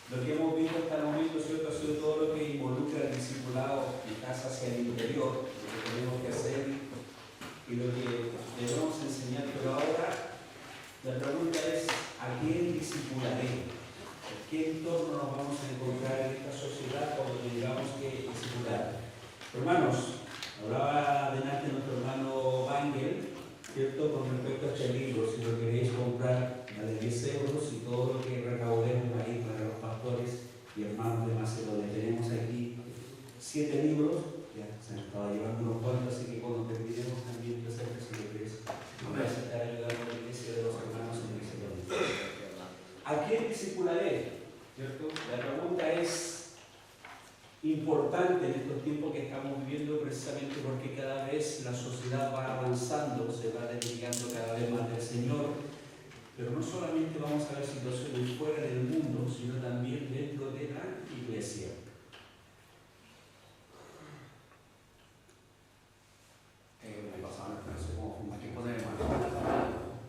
Lo que hemos visto hasta el momento, ¿cierto?, ha sido todo lo que involucra el discipulado de casa hacia el interior, lo que tenemos que hacer y lo que debemos enseñar. Pero ahora la pregunta es: ¿a quién discipularé? ¿En qué entorno nos vamos a encontrar en esta sociedad cuando tengamos que discipular? Hermanos, hablaba delante nuestro hermano Bangel, ¿cierto?, con respecto a este libro. Si lo queréis comprar, vale 10 euros, y todo lo que recaudemos ahí para los pastores y hermanos de Macedonia. Tenemos aquí 7 libros, ya se han estado llevando unos cuantos, así que cuando terminemos también te acercas si lo quieres. Vamos a estar ayudando a la iglesia de los hermanos en Macedonia. ¿A quién discipularé? ¿Cierto? La pregunta es importante en estos tiempos que estamos viviendo, precisamente porque cada vez la sociedad va avanzando, se va desligando cada vez más del Señor. Pero no solamente vamos a ver situaciones fuera del mundo, sino también dentro de la iglesia. Me pasaba, no sé cómo funciona. Hay que poner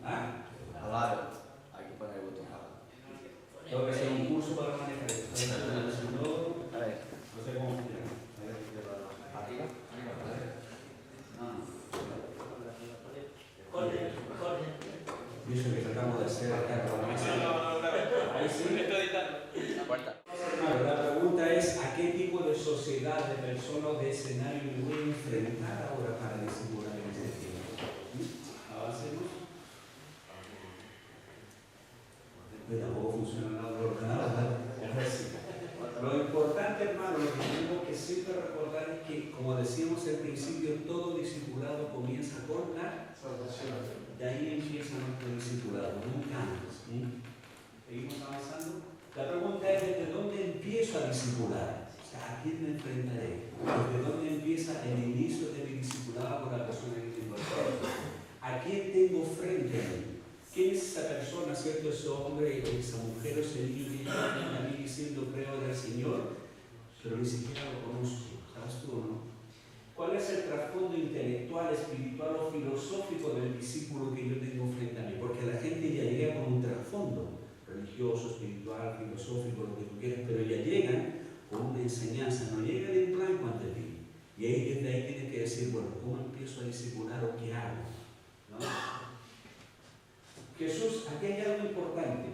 ¿Ah? hablar, hay que poner el botón. Tengo que hacer un curso para manejar esto. A ver, No sé cómo funciona. arriba. Dice que tratamos de hacer acá con la mesa. Ahí sí. La puerta. La pregunta es: ¿a qué tipo de sociedad, de personas, de escenario me voy a enfrentar ahora para discipular en este tiempo? Avancemos. Pero tampoco funciona nada de ordenado. Lo importante, hermano, lo que tenemos que siempre recordar es que, como decíamos al principio, todo discipulado comienza con la salvación. De ahí empieza nuestro discipulado, nunca antes. ¿Seguimos avanzando? La pregunta es: ¿desde dónde empiezo a discipular? O sea, ¿a quién me enfrentaré? ¿Desde dónde empieza el inicio de mi discipulado con la persona que tengo frente? ¿A quién tengo frente a mí? ¿Quién es esa persona, cierto? Ese hombre, esa mujer, ese niño que está frente a mí diciendo creo en el Señor, pero ni siquiera lo conozco? ¿Sabes tú o no? ¿Cuál es el trasfondo intelectual, espiritual o filosófico del discípulo que yo tengo frente a mí? Porque la gente ya llega con un trasfondo religioso, espiritual, filosófico, lo que tú quieras, pero ya llegan con una enseñanza, no llegan en blanco ante ti. Y ahí, desde ahí tienes que decir: bueno, ¿cómo empiezo a discipular o qué hago? ¿No? Jesús, aquí hay algo importante.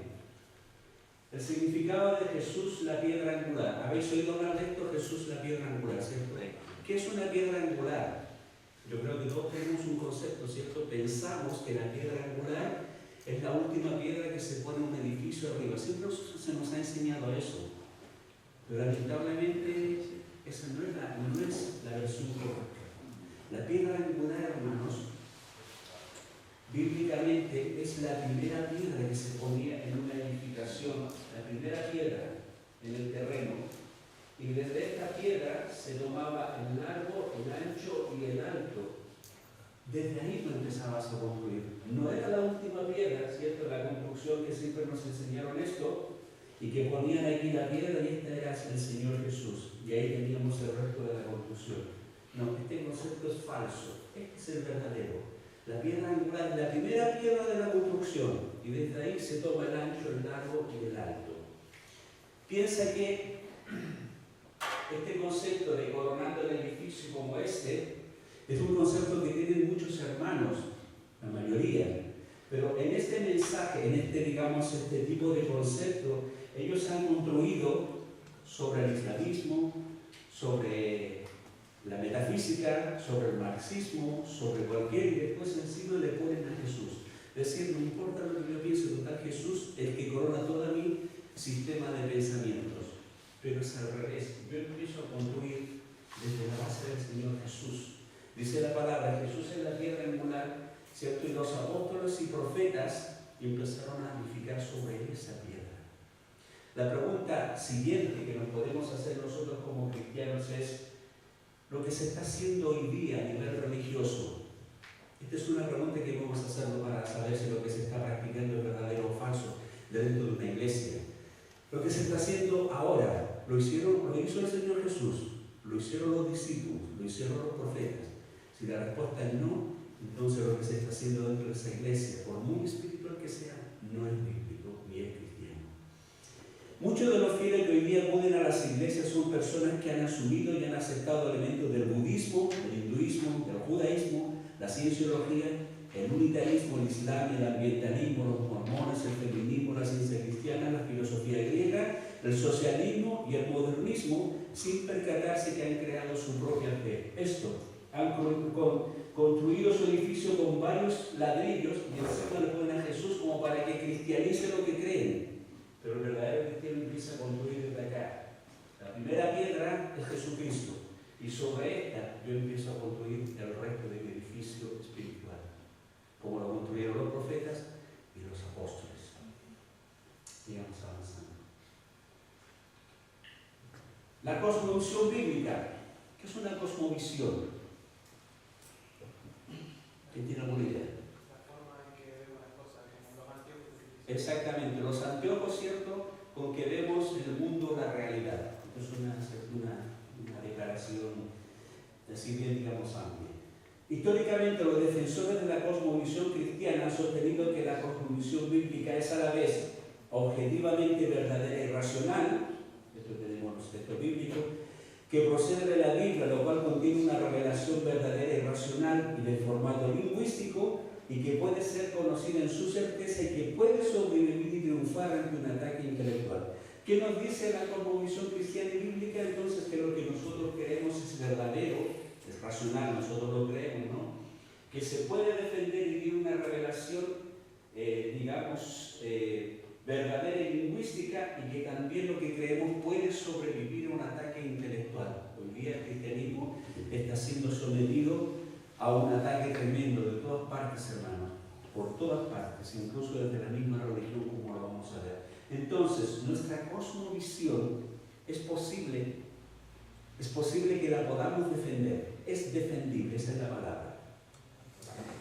El significado de Jesús, la piedra angular. ¿Habéis oído hablar de esto? Jesús, la piedra angular, ¿cierto? ¿Qué es una piedra angular? Yo creo que todos tenemos un concepto, ¿cierto? Pensamos que la piedra angular es la última piedra que se pone en un edificio arriba. Siempre se nos ha enseñado eso. Pero lamentablemente esa no es la versión correcta. La piedra angular, hermanos, bíblicamente es la primera piedra que se ponía en una edificación, la primera piedra en el terreno. Y desde esta piedra se tomaba el largo, el ancho y el alto. Desde ahí tú empezabas a construir. No era la última piedra, ¿cierto? La construcción que siempre nos enseñaron esto, y que ponían aquí la piedra y esta era el Señor Jesús. Y ahí teníamos el resto de la construcción. No, este concepto es falso. Este es el verdadero. La piedra angular es la primera piedra de la construcción, y desde ahí se toma el ancho, el largo y el alto. Piensa que este concepto de coronando el edificio como este es un concepto que tienen muchos hermanos, la mayoría, pero en este mensaje, en este tipo de concepto, ellos han construido sobre el islamismo, sobre la metafísica, sobre el marxismo, sobre cualquier, y después encima le ponen a Jesús. Decir, no importa lo que yo piense, total, Jesús es el que corona todo mi sistema de pensamientos. Pero es al revés. Yo empiezo a construir desde la base del Señor Jesús. Dice la palabra: Jesús es la piedra angular, ¿cierto? Y los apóstoles y profetas empezaron a edificar sobre esa piedra. La pregunta siguiente que nos podemos hacer nosotros como cristianos es: lo que se está haciendo hoy día a nivel religioso. Esta es una pregunta que vamos a hacerlo para saber si lo que se está practicando es verdadero o falso dentro de una iglesia. Lo que se está haciendo ahora, lo hizo el Señor Jesús, lo hicieron los discípulos, lo hicieron los profetas. Si la respuesta es no, entonces lo que se está haciendo dentro de esa iglesia, por muy espiritual que sea, no es bíblico ni es cristiano. Muchos de los fieles que hoy día acuden a las iglesias son personas que han asumido y han aceptado elementos del budismo, del hinduismo, del judaísmo, la cienciología, el unitarismo, el islam, el ambientalismo, los mormones, el feminismo, la ciencia cristiana, la filosofía griega, el socialismo y el modernismo, sin percatarse que han creado su propia fe. Esto, han construido su edificio con varios ladrillos y encima le ponen a Jesús como para que cristianice lo que creen. Pero el verdadero cristiano empieza a construir desde acá. La primera piedra es Jesucristo y sobre esta yo empiezo a construir el resto de mi edificio espiritual, como lo construyeron los profetas y los apóstoles. Sigamos avanzando. La cosmovisión bíblica. ¿Qué es una cosmovisión? ¿Quién tiene alguna idea? La forma en que vemos las cosas, como los anteojos. Exactamente, los anteojos, ¿cierto?, con que vemos el mundo, la realidad. Esto es una declaración, así bien, digamos, amplia. Históricamente, los defensores de la cosmovisión cristiana han sostenido que la cosmovisión bíblica es a la vez objetivamente verdadera y racional. Esto tenemos los textos bíblicos, que procede de la Biblia, lo cual contiene una revelación verdadera y racional y de formato lingüístico, y que puede ser conocida en su certeza y que puede sobrevivir y triunfar ante un ataque intelectual. ¿Qué nos dice la cosmovisión cristiana y bíblica? Entonces, que lo que nosotros creemos es verdadero, es racional, nosotros lo creemos, ¿no? Que se puede defender y tiene una revelación, verdadera y lingüística, y que también lo que creemos puede sobrevivir a un ataque intelectual. Hoy día el cristianismo está siendo sometido a un ataque tremendo de todas partes, hermanos, por todas partes, incluso desde la misma religión, como lo vamos a ver. Entonces, nuestra cosmovisión es posible que la podamos defender, es defendible, esa es la palabra.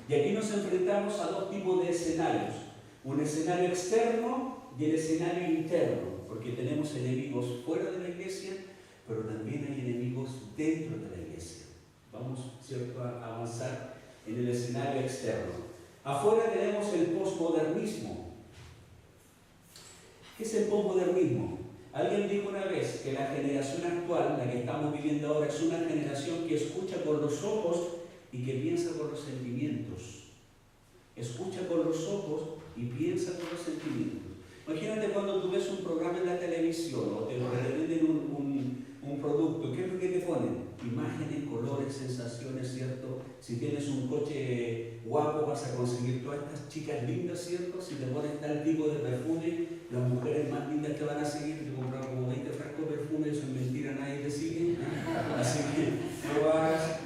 Y aquí nos enfrentamos a dos tipos de escenarios, un escenario externo y el escenario interno, porque tenemos enemigos fuera de la iglesia, pero también hay enemigos dentro de la iglesia. Vamos, ¿cierto?, a avanzar en el escenario externo. Afuera tenemos el posmodernismo. ¿Qué es el posmodernismo? Alguien dijo una vez que la generación actual, la que estamos viviendo ahora, es una generación que escucha con los ojos y que piensa con los sentimientos. Escucha con los ojos y piensa con los sentimientos. Imagínate cuando tú ves un programa en la televisión o te venden un producto, ¿qué es lo que te ponen? Imágenes, colores, sensaciones, ¿cierto? Si tienes un coche guapo vas a conseguir todas estas chicas lindas, ¿cierto? Si te pones tal tipo de perfume, las mujeres más lindas te van a seguir. Te compran como 20 frascos de perfume, eso es mentira, nadie te sigue. Así que no hagas.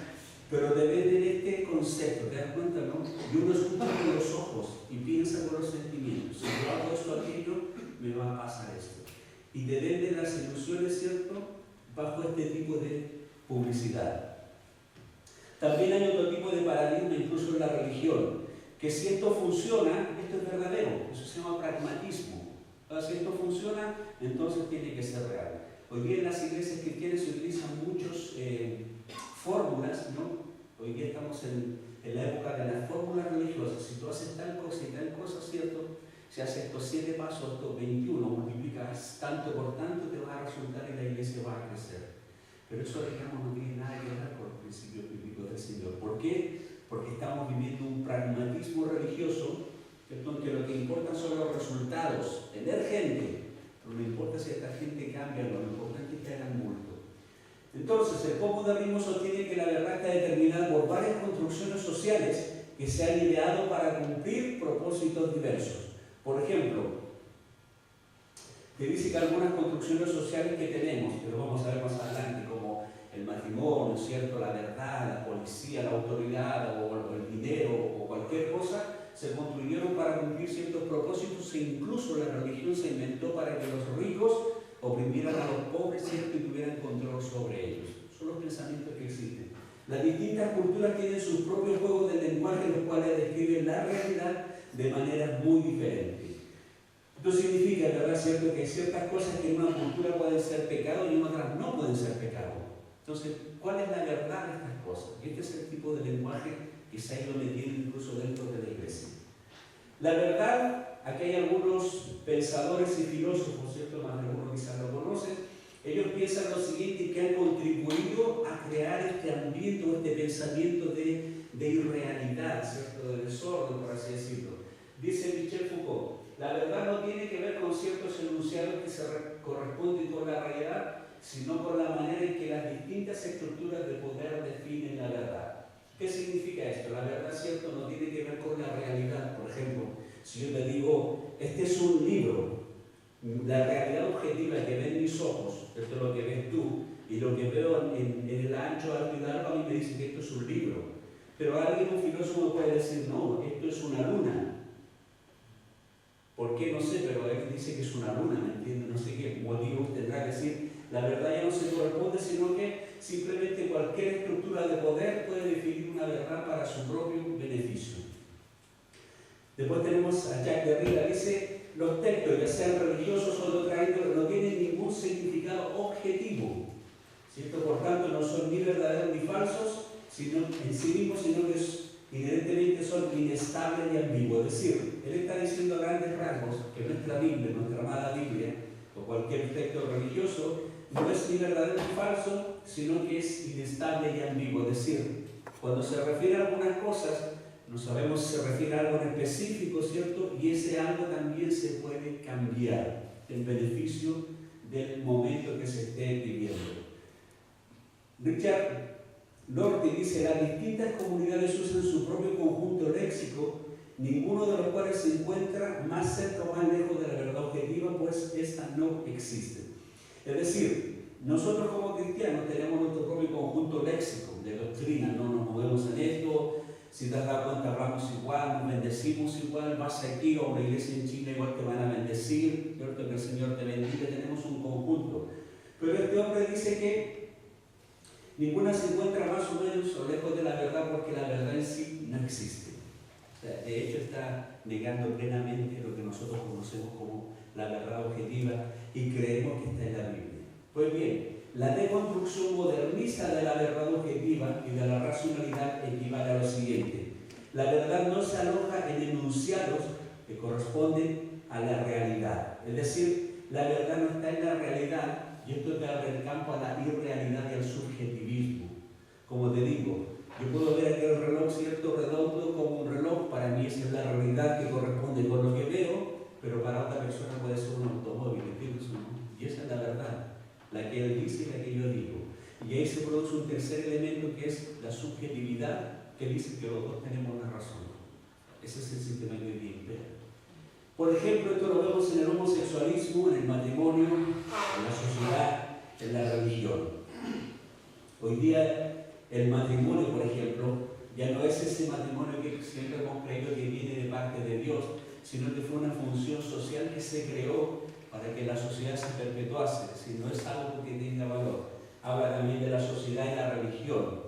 Pero te venden este concepto, ¿te das cuenta, no? Y uno escucha con los ojos y piensa con los sentimientos. Si yo hago esto, aquello, me va a pasar esto. Y te venden las ilusiones, ¿cierto?, bajo este tipo de publicidad. También hay otro tipo de paradigma, incluso en la religión, que si esto funciona, esto es verdadero. Eso se llama pragmatismo. Si esto funciona, entonces tiene que ser real. Hoy día en las iglesias cristianas se utilizan muchas fórmulas, ¿no? Hoy día estamos en la época de las fórmulas religiosas. Si tú haces tal cosa y tal cosa, ¿cierto? Si haces estos 7 pasos, estos 21, multiplicas tanto por tanto, te va a resultar y la iglesia va a crecer. Pero eso, digamos, no tiene nada que ver con los principios bíblicos del Señor. ¿Por qué? Porque estamos viviendo un pragmatismo religioso, ¿cierto?, en que lo que importa son los resultados, tener gente, pero no importa si esta gente cambia, lo importante es que hagan multo. Entonces, el posmodernismo sostiene que la verdad está determinada por varias construcciones sociales que se han ideado para cumplir propósitos diversos. Por ejemplo, te dice que algunas construcciones sociales que tenemos, que lo vamos a ver más adelante, como el matrimonio, ¿cierto?, la verdad, la policía, la autoridad o el dinero o cualquier cosa, se construyeron para cumplir ciertos propósitos, e incluso la religión se inventó para que los ricos oprimieran a los pobres, ¿cierto?, y tuvieran control sobre ellos. Son los pensamientos que existen. Las distintas culturas tienen sus propios juegos de lenguaje, los cuales describen la realidad de maneras muy diferentes. Esto significa, ¿verdad?, ¿cierto?, que hay ciertas cosas que en una cultura pueden ser pecado y en otras no pueden ser pecado. Entonces, ¿cuál es la verdad de estas cosas? Y este es el tipo de lenguaje que se ha ido metiendo incluso dentro de la iglesia. La verdad, aquí hay algunos pensadores y filósofos, ¿cierto?, más de algunos piensan lo siguiente, que han contribuido a crear este ambiente o este pensamiento de irrealidad, ¿cierto? De desorden, por así decirlo. Dice Michel Foucault, la verdad no tiene que ver con ciertos enunciados que se corresponden con la realidad, sino con la manera en que las distintas estructuras de poder definen la verdad. ¿Qué significa esto? La verdad, ¿cierto?, no tiene que ver con la realidad. Por ejemplo, si yo te digo, este es un libro, la realidad objetiva que ven mis ojos, esto es lo que ves tú, y lo que veo en el ancho, alto y largo, a mí me dice que esto es un libro. Pero alguien, un filósofo, puede decir, no, esto es una luna. ¿Por qué? No sé, pero él dice que es una luna, ¿me entiendes? No sé qué motivo tendrá que decir. La verdad ya no se corresponde, sino que simplemente cualquier estructura de poder puede definir una verdad para su propio beneficio. Después tenemos a Jacques Derrida, dice, los textos, ya sean religiosos o de otra índole, no tienen ningún significado objetivo, ¿cierto? Por tanto, no son ni verdaderos ni falsos, sino en sí mismos, sino que inherentemente son inestables y ambiguos. Es decir, él está diciendo a grandes rasgos que nuestra Biblia, nuestra amada Biblia, o cualquier texto religioso, no es ni verdadero ni falso, sino que es inestable y ambiguo. Es decir, cuando se refiere a algunas cosas, no sabemos si se refiere a algo en específico, ¿cierto? Y ese algo también se puede cambiar en beneficio del momento que se esté viviendo. Richard Rorty dice, las distintas comunidades usan su propio conjunto léxico, ninguno de los cuales se encuentra más cerca o más lejos de la verdad objetiva, pues esta no existe. Es decir, nosotros como cristianos tenemos nuestro propio conjunto léxico de doctrina, no nos movemos en esto, si te has dado cuenta hablamos igual, nos bendecimos igual, vas aquí a una iglesia en Chile igual te van a bendecir, ¿cierto? Que el Señor te bendiga, tenemos un conjunto. Pero este hombre dice que ninguna se encuentra más o menos o lejos de la verdad porque la verdad en sí no existe. O sea, de hecho está negando plenamente lo que nosotros conocemos como la verdad objetiva y creemos que está en la Biblia. Pues bien, la deconstrucción modernista de la verdad objetiva y de la racionalidad equivale a lo siguiente. La verdad no se aloja en enunciados que corresponden a la realidad. Es decir, la verdad no está en la realidad y esto te abre el campo a la irrealidad y al subjetivismo. Como te digo, yo puedo ver aquel reloj, cierto, redondo como un reloj, para mí esa es la realidad que corresponde con lo que veo, pero para otra persona puede ser un automóvil, ¿entiendes? Y esa es la verdad, la que él dice y la que yo digo. Y ahí se produce un tercer elemento que es la subjetividad, que dice que los dos tenemos la razón. Ese es el sistema que hoy día impera. Por ejemplo, esto lo vemos en el homosexualismo, en el matrimonio, en la sociedad, en la religión. Hoy día el matrimonio, por ejemplo, ya no es ese matrimonio que siempre hemos creído que viene de parte de Dios, sino que fue una función social que se creó para que la sociedad se perpetuase, si no es algo que tenga valor. Habla también de la sociedad y la religión.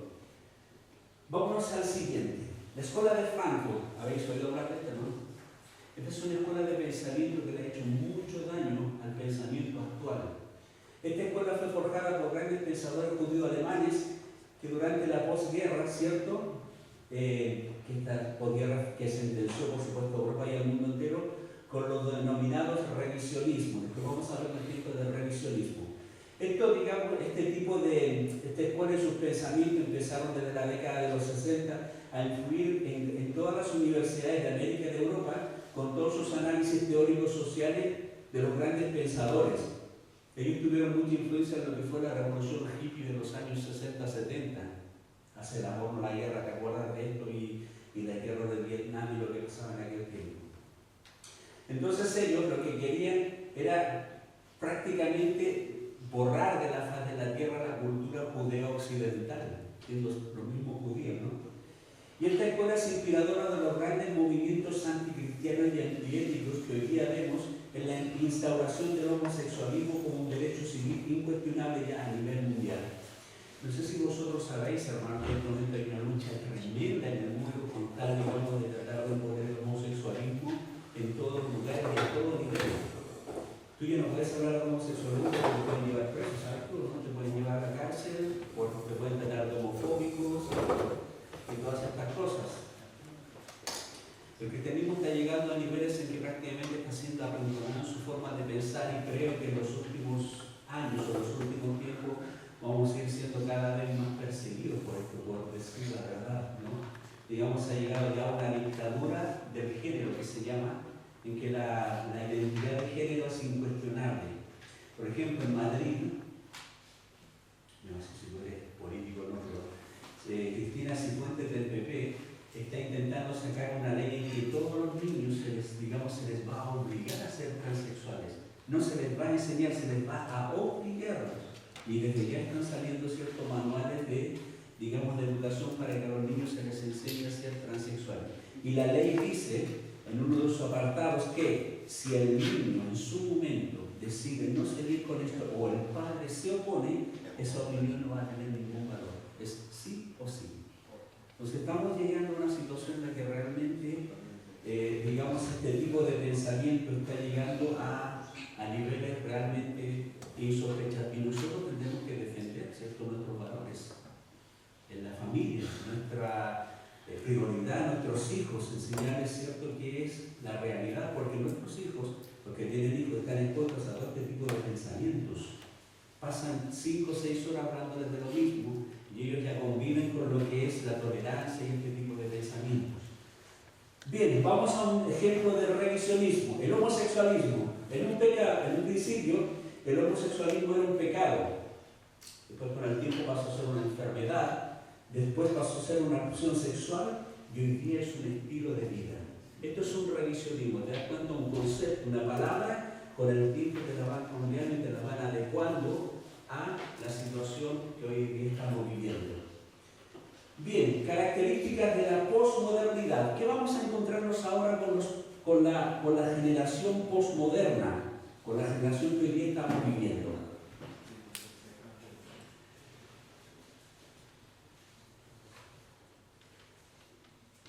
Vámonos al siguiente. La escuela de Frankfurt, ¿habéis oído hablar de esta, no? Esta es una escuela de pensamiento que le ha hecho mucho daño al pensamiento actual. Esta escuela fue forjada por grandes pensadores judíos alemanes que durante la posguerra, ¿cierto? Esta posguerra que sentenció, por supuesto, a Europa y al mundo entero, con los denominados revisionismos. Después vamos a ver un ejemplo de revisionismo. Esto, digamos, esta escuela y sus pensamientos empezaron desde la década de los 60 a influir en todas las universidades de América y de Europa con todos sus análisis teóricos sociales de los grandes pensadores. Ellos tuvieron mucha influencia en lo que fue la revolución hippie de los años 60-70. Hace el amor, no la guerra, ¿te acuerdas de esto? Y la guerra de Vietnam y lo que pasaba en aquel tiempo. Entonces ellos lo que querían era prácticamente borrar de la faz de la tierra la cultura judeo-occidental, siendo los mismos judíos, ¿no? Y esta escuela es inspiradora de los grandes movimientos anticristianos y antiéticos que hoy día vemos en la instauración del homosexualismo como un derecho civil incuestionable ya a nivel mundial. No sé si vosotros sabéis, hermano, que en este momento hay una lucha tremenda en el mundo con tal, digamos, de tratar de imponer el homosexualismo en todos lugares y a todo nivel. Tú ya no puedes hablar de homosexualismo porque te pueden llevar preso, ¿sabes? No te pueden llevar a la cárcel, porque te pueden tratar de homofóbicos y todas estas cosas. El cristianismo está llegando a niveles en que prácticamente está siendo abandonado en su forma de pensar y creo que en los últimos años o los últimos tiempos digamos, ha llegado ya a una dictadura del género que se llama, en que la identidad de género es incuestionable. Por ejemplo, en Madrid, no sé si tú eres político o no, pero Cristina Cifuentes del PP está intentando sacar una ley en que todos los niños se les va a obligar a ser transexuales. No se les va a enseñar, se les va a obligar. Y desde ya están saliendo ciertos manuales de educación para que a los niños se les enseñe a ser transexuales. Y la ley dice, en uno de sus apartados, que si el niño en su momento decide no seguir con esto o el padre se opone, esa opinión no va a tener ningún valor. Es sí o sí. Entonces estamos llegando a una situación en la que realmente, este tipo de pensamiento está llegando a niveles realmente insospechados. Y nosotros tenemos que defender, ¿cierto?, nuestros valores en la familia, nuestra prioridad a nuestros hijos, enseñarles, ¿cierto?, qué es la realidad, porque nuestros hijos, los que tienen hijos, están expuestos a todo este tipo de pensamientos. Pasan 5 o 6 horas hablándoles de lo mismo y ellos ya conviven con lo que es la tolerancia y este tipo de pensamientos. Bien, vamos a un ejemplo de revisionismo. El homosexualismo. En un principio, el homosexualismo era un pecado. Después, con el tiempo, pasó a ser una enfermedad. Después pasó a ser una opción sexual y hoy día es un estilo de vida. Esto es un revisionismo. Te das cuenta, un concepto, una palabra, con el tiempo te la van cambiando y te la van adecuando a la situación que hoy día estamos viviendo. Bien, características de la posmodernidad. ¿Qué vamos a encontrarnos ahora con la generación posmoderna? Con la generación que hoy día estamos viviendo.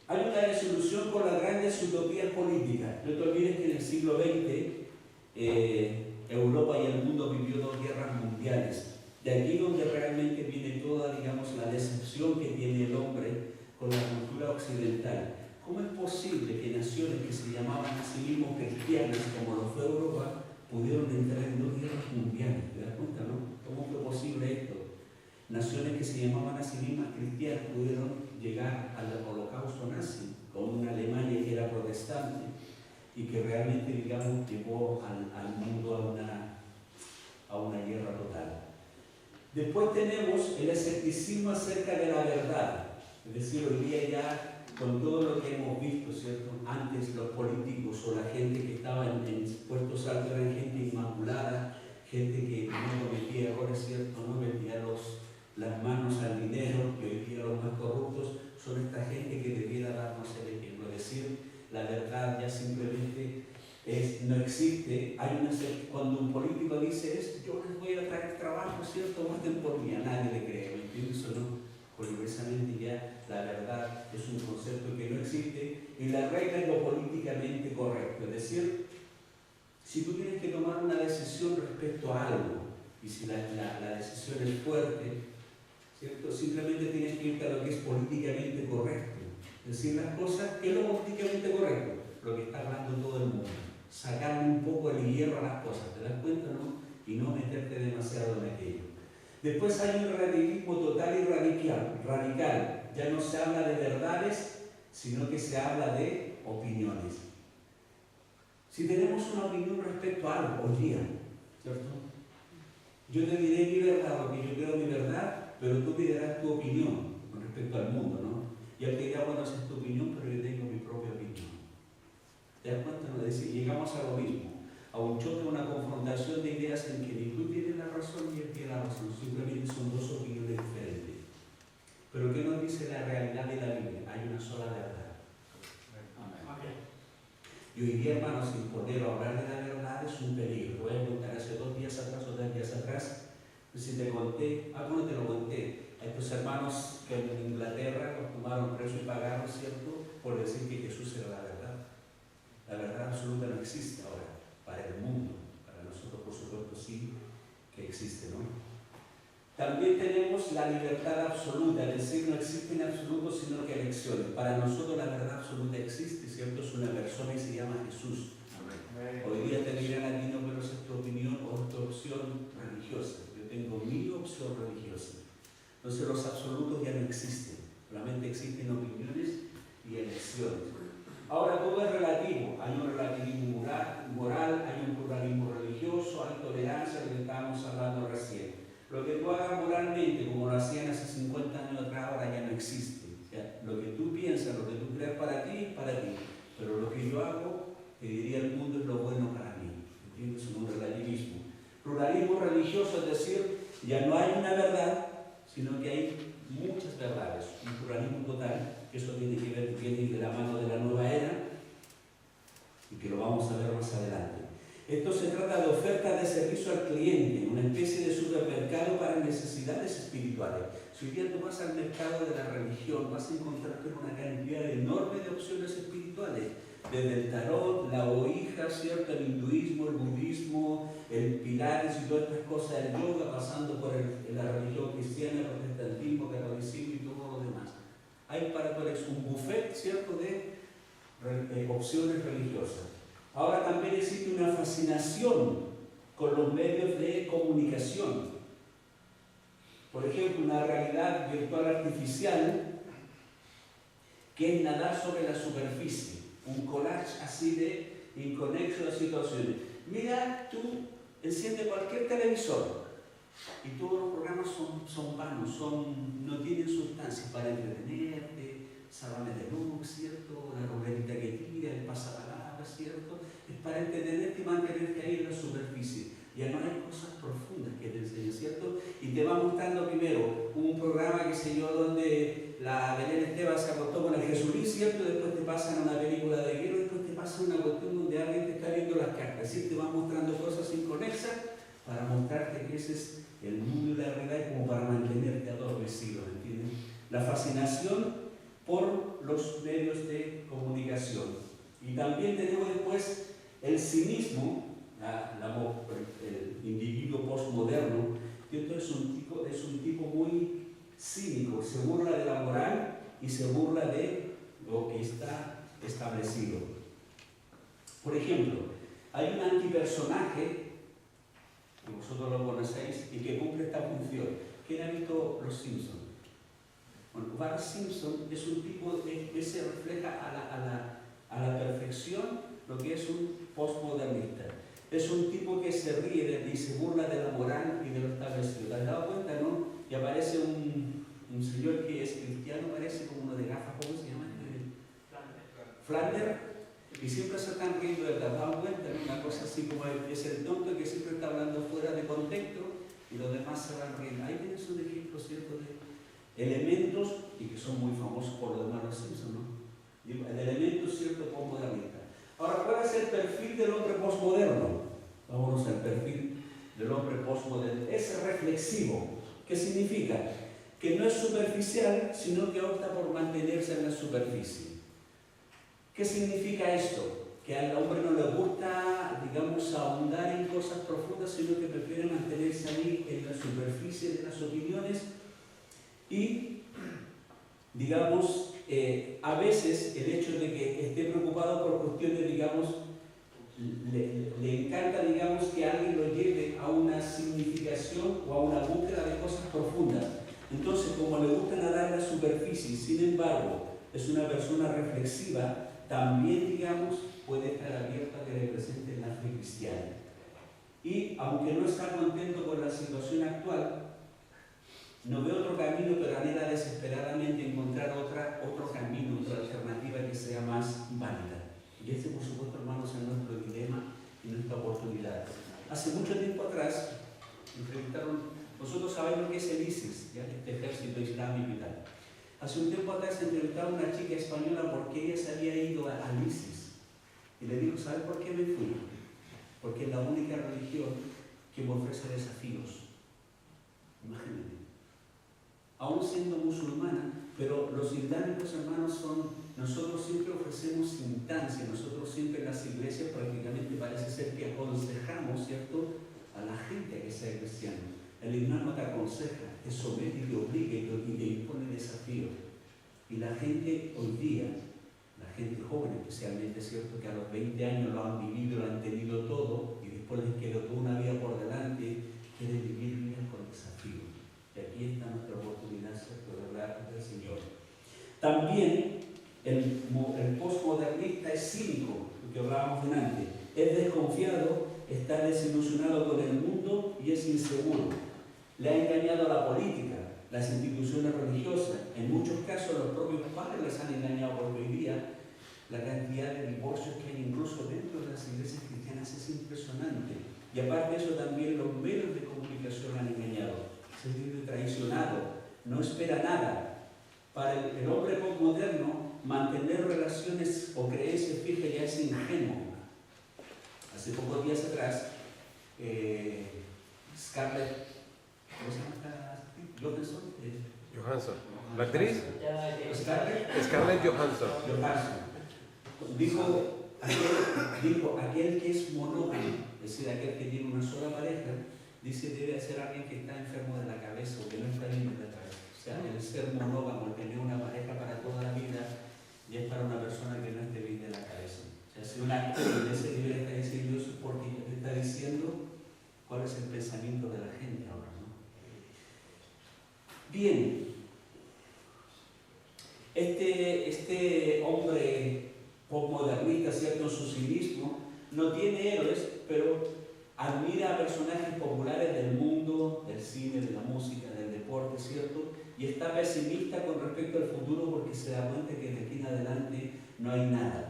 Hay una desilusión con las grandes utopías políticas. No te olvides que en el siglo XX Europa y el mundo vivió 2 guerras mundiales. De aquí donde realmente viene toda, la decepción que tiene el hombre con la cultura occidental. ¿Cómo es posible que naciones que se llamaban a sí mismos cristianas, como lo fue Europa, pudieron entrar en 2 guerras mundiales? ¿Te das cuenta, no? ¿Cómo fue posible esto? Naciones que se llamaban a sí mismas cristianas pudieron llegar al holocausto nazi, con una Alemania que era protestante y que realmente, llevó al mundo a una guerra total. Después tenemos el escepticismo acerca de la verdad. Es decir, hoy día ya, con todo lo que hemos visto, ¿cierto? Antes los políticos o la gente que estaba en puestos altos eran gente inmaculada, gente que no cometía errores, ¿cierto? No metía las manos al dinero, que hoy día los más corruptos son esta gente que debiera darnos el ejemplo. Es decir, la verdad ya simplemente no existe. Cuando un político dice esto, yo les voy a traer trabajo, ¿cierto? Voten por mí, a nadie le cree, ¿me entiendes o no? Porque precisamente ya la verdad es un concepto que no existe y la regla es lo políticamente correcto. Es decir, si tú tienes que tomar una decisión respecto a algo y si la decisión es fuerte, ¿cierto?, simplemente tienes que irte a lo que es políticamente correcto. Decir las cosas, ¿qué es lo políticamente correcto? Lo que está hablando todo el mundo. Sacarle un poco el hierro a las cosas, ¿te das cuenta, no? Y no meterte demasiado en aquello. Después hay un radicalismo total y radical. Ya no se habla de verdades, sino que se habla de opiniones. Si tenemos una opinión respecto a algo, hoy día, ¿cierto? Yo te diré mi verdad, porque yo creo mi verdad, pero tú me dirás tu opinión con respecto al mundo, ¿no? Y él te dirá, bueno, esa es tu opinión, pero yo tengo mi propia opinión. ¿Te das cuenta? ¿No? Es decir, llegamos a lo mismo, a un choque, a una confrontación de ideas en que ni tú tienes la razón ni él tiene la razón, simplemente son 2 opiniones diferentes. Pero ¿qué nos dice la realidad de la Biblia? Hay una sola verdad. Amén. Y hoy día, hermanos, imponer o hablar de la verdad es un peligro. Voy a contar hace 2 días atrás o 3 días atrás, si te conté, no te lo conté, a estos hermanos que en Inglaterra los tomaron presos y pagaron, ¿cierto?, por decir que Jesús era la verdad. La verdad absoluta no existe ahora, para el mundo. Para nosotros, por supuesto, sí que existe, ¿no? También tenemos la libertad absoluta, es decir, no existe en absoluto, sino que elecciones. Para nosotros la verdad absoluta existe, ¿cierto? Es una persona y se llama Jesús. Amén. Hoy día te dirán aquí, no, pero esa es tu opinión o tu opción religiosa. Yo tengo mi opción religiosa. Entonces los absolutos ya no existen, solamente existen opiniones y elecciones. Ahora todo es relativo, hay un relativismo moral, hay un pluralismo religioso, hay tolerancia, de lo que estábamos hablando recién. Lo que tú hagas moralmente, como lo hacían hace 50 años atrás, ahora ya no existe. O sea, lo que tú piensas, lo que tú creas para ti, pero lo que yo hago, te diría el mundo, es lo bueno para mí. ¿Entiendes? Es un relativismo. Pluralismo religioso, es decir, ya no hay una verdad, sino que hay muchas verdades. Un pluralismo total, que eso tiene que ver, viene de la mano de la nueva era, y que lo vamos a ver más adelante. Esto se trata de ofertas de servicio al cliente, una especie de supermercado para necesidades espirituales. Si hoy día tú vas al mercado de la religión, vas a encontrarte una cantidad enorme de opciones espirituales, desde el tarot, la ouija, ¿cierto? El hinduismo, el budismo, el pilates y todas estas cosas, el yoga, pasando por la religión cristiana, el protestantismo, el catolicismo y todo lo demás. Hay para todos un buffet, ¿cierto?, de opciones religiosas. Ahora también existe una fascinación con los medios de comunicación. Por ejemplo, una realidad virtual artificial que es nadar sobre la superficie. Un collage así de inconexo de situaciones. Mira, tú enciendes cualquier televisor y todos los programas son vanos, no tienen sustancia para entretenerte, salones de luz, ¿cierto? La ruletita que tira, el pasapalabras, ¿cierto? Es para entretenerte y mantenerte ahí en la superficie. Ya no hay cosas profundas que te enseñen, ¿cierto? Y te va mostrando primero un programa, qué sé yo, donde la Belén Esteban se acostó con el Jesulín, ¿cierto? Después te pasan una película de guerra, después te pasan una cuestión donde alguien te está viendo las cartas, ¿sí? Te va mostrando cosas inconexas para mostrarte que ese es el mundo y la realidad, como para mantenerte adormecido, ¿entiendes? La fascinación por los medios de comunicación. Y también tenemos después el cinismo, el individuo postmoderno, que esto es un tipo muy cínico, se burla de la moral y se burla de lo que está establecido. Por ejemplo, hay un antipersonaje, que vosotros lo conocéis, y que cumple esta función. ¿Quién ha visto Los Simpsons? Bueno, Bart Simpson es un tipo que se refleja a la perfección lo que es un postmodernista. Es un tipo que se ríe y se burla de la moral y de lo establecido. ¿Te has dado cuenta, no? Y aparece un señor que es cristiano, parece como uno de gafas, ¿cómo se llama? Flanders. Y siempre se están riendo de él. ¿Te has dado cuenta, no? Una cosa así como es el tonto que siempre está hablando fuera de contexto y los demás se van riendo. Ahí tienes un ejemplo, ¿cierto?, de elementos, y que son muy famosos por los demás, los Simpsons, ¿no? El elemento, ¿cierto?, postmodernista. Ahora, ¿cuál es el perfil del hombre postmoderno? Vámonos al perfil del hombre postmoderno. Es reflexivo. ¿Qué significa? Que no es superficial, sino que opta por mantenerse en la superficie. ¿Qué significa esto? Que al hombre no le gusta, digamos, ahondar en cosas profundas, sino que prefiere mantenerse ahí en la superficie de las opiniones y, digamos, a veces el hecho de que esté preocupado por cuestiones, digamos, le encanta, digamos, que alguien lo lleve a una significación o a una búsqueda de cosas profundas. Entonces, como le gusta nadar en la superficie, sin embargo, es una persona reflexiva, también, digamos, puede estar abierta a que le presenten la fe cristiana. Y, aunque no está contento con la situación actual, no ve otro camino, pero anhela desesperadamente encontrar otro camino, otra alternativa que sea más válida. Y este, por supuesto, hermanos, es nuestro dilema y nuestra oportunidad. Hace mucho tiempo atrás, vosotros sabéis lo que es el ISIS, ¿ya? Este ejército islámico y tal. Hace un tiempo atrás se entrevistaron a una chica española porque ella se había ido al ISIS. Y le dijo, ¿sabes por qué me fui? Porque es la única religión que me ofrece desafíos. Imagínate. Aún siendo musulmana, pero los islámicos, hermanos, nosotros siempre ofrecemos instancias, nosotros siempre en las iglesias prácticamente parece ser que aconsejamos, ¿cierto?, a la gente a que sea cristiano. El Islam no te aconseja, te somete y te obliga y te impone desafíos. Y la gente hoy día, la gente joven especialmente, ¿cierto?, que a los 20 años lo han vivido, lo han tenido todo, y después les quedó toda una vida por delante, quieren vivir vidas con desafíos. Y aquí está nuestra oportunidad, ¿cierto?, de hablar del Señor. También el desconfiado, está desilusionado con el mundo y es inseguro. Le ha engañado a la política, las instituciones religiosas. En muchos casos los propios padres les han engañado, porque hoy día la cantidad de divorcios que hay incluso dentro de las iglesias cristianas es impresionante. Y aparte de eso también los medios de comunicación han engañado. Se vive traicionado, no espera nada. Para el hombre postmoderno, mantener relaciones o creencias fijas ya es ingenuo. Hace pocos días atrás, Scarlett, ¿cómo se llama? Johansson. ¿La actriz? Scarlett Johansson. Dijo, aquel que es monógamo, es decir, aquel que tiene una sola pareja, dice debe ser alguien que está enfermo de la cabeza o que no está bien de la cabeza. O sea, el ser monógamo, el tener una pareja para toda la vida, ya es para una persona que no esté bien de la cabeza. O sea, si una actriz de ese nivel está diciendo eso, porque te está diciendo cuál es el pensamiento de la gente ahora, ¿no? Bien, este hombre postmodernista, ¿cierto?, en su cinismo, no tiene héroes, pero admira a personajes populares del mundo, del cine, de la música, del deporte, ¿cierto? Y está pesimista con respecto al futuro porque se da cuenta que de aquí en adelante no hay nada.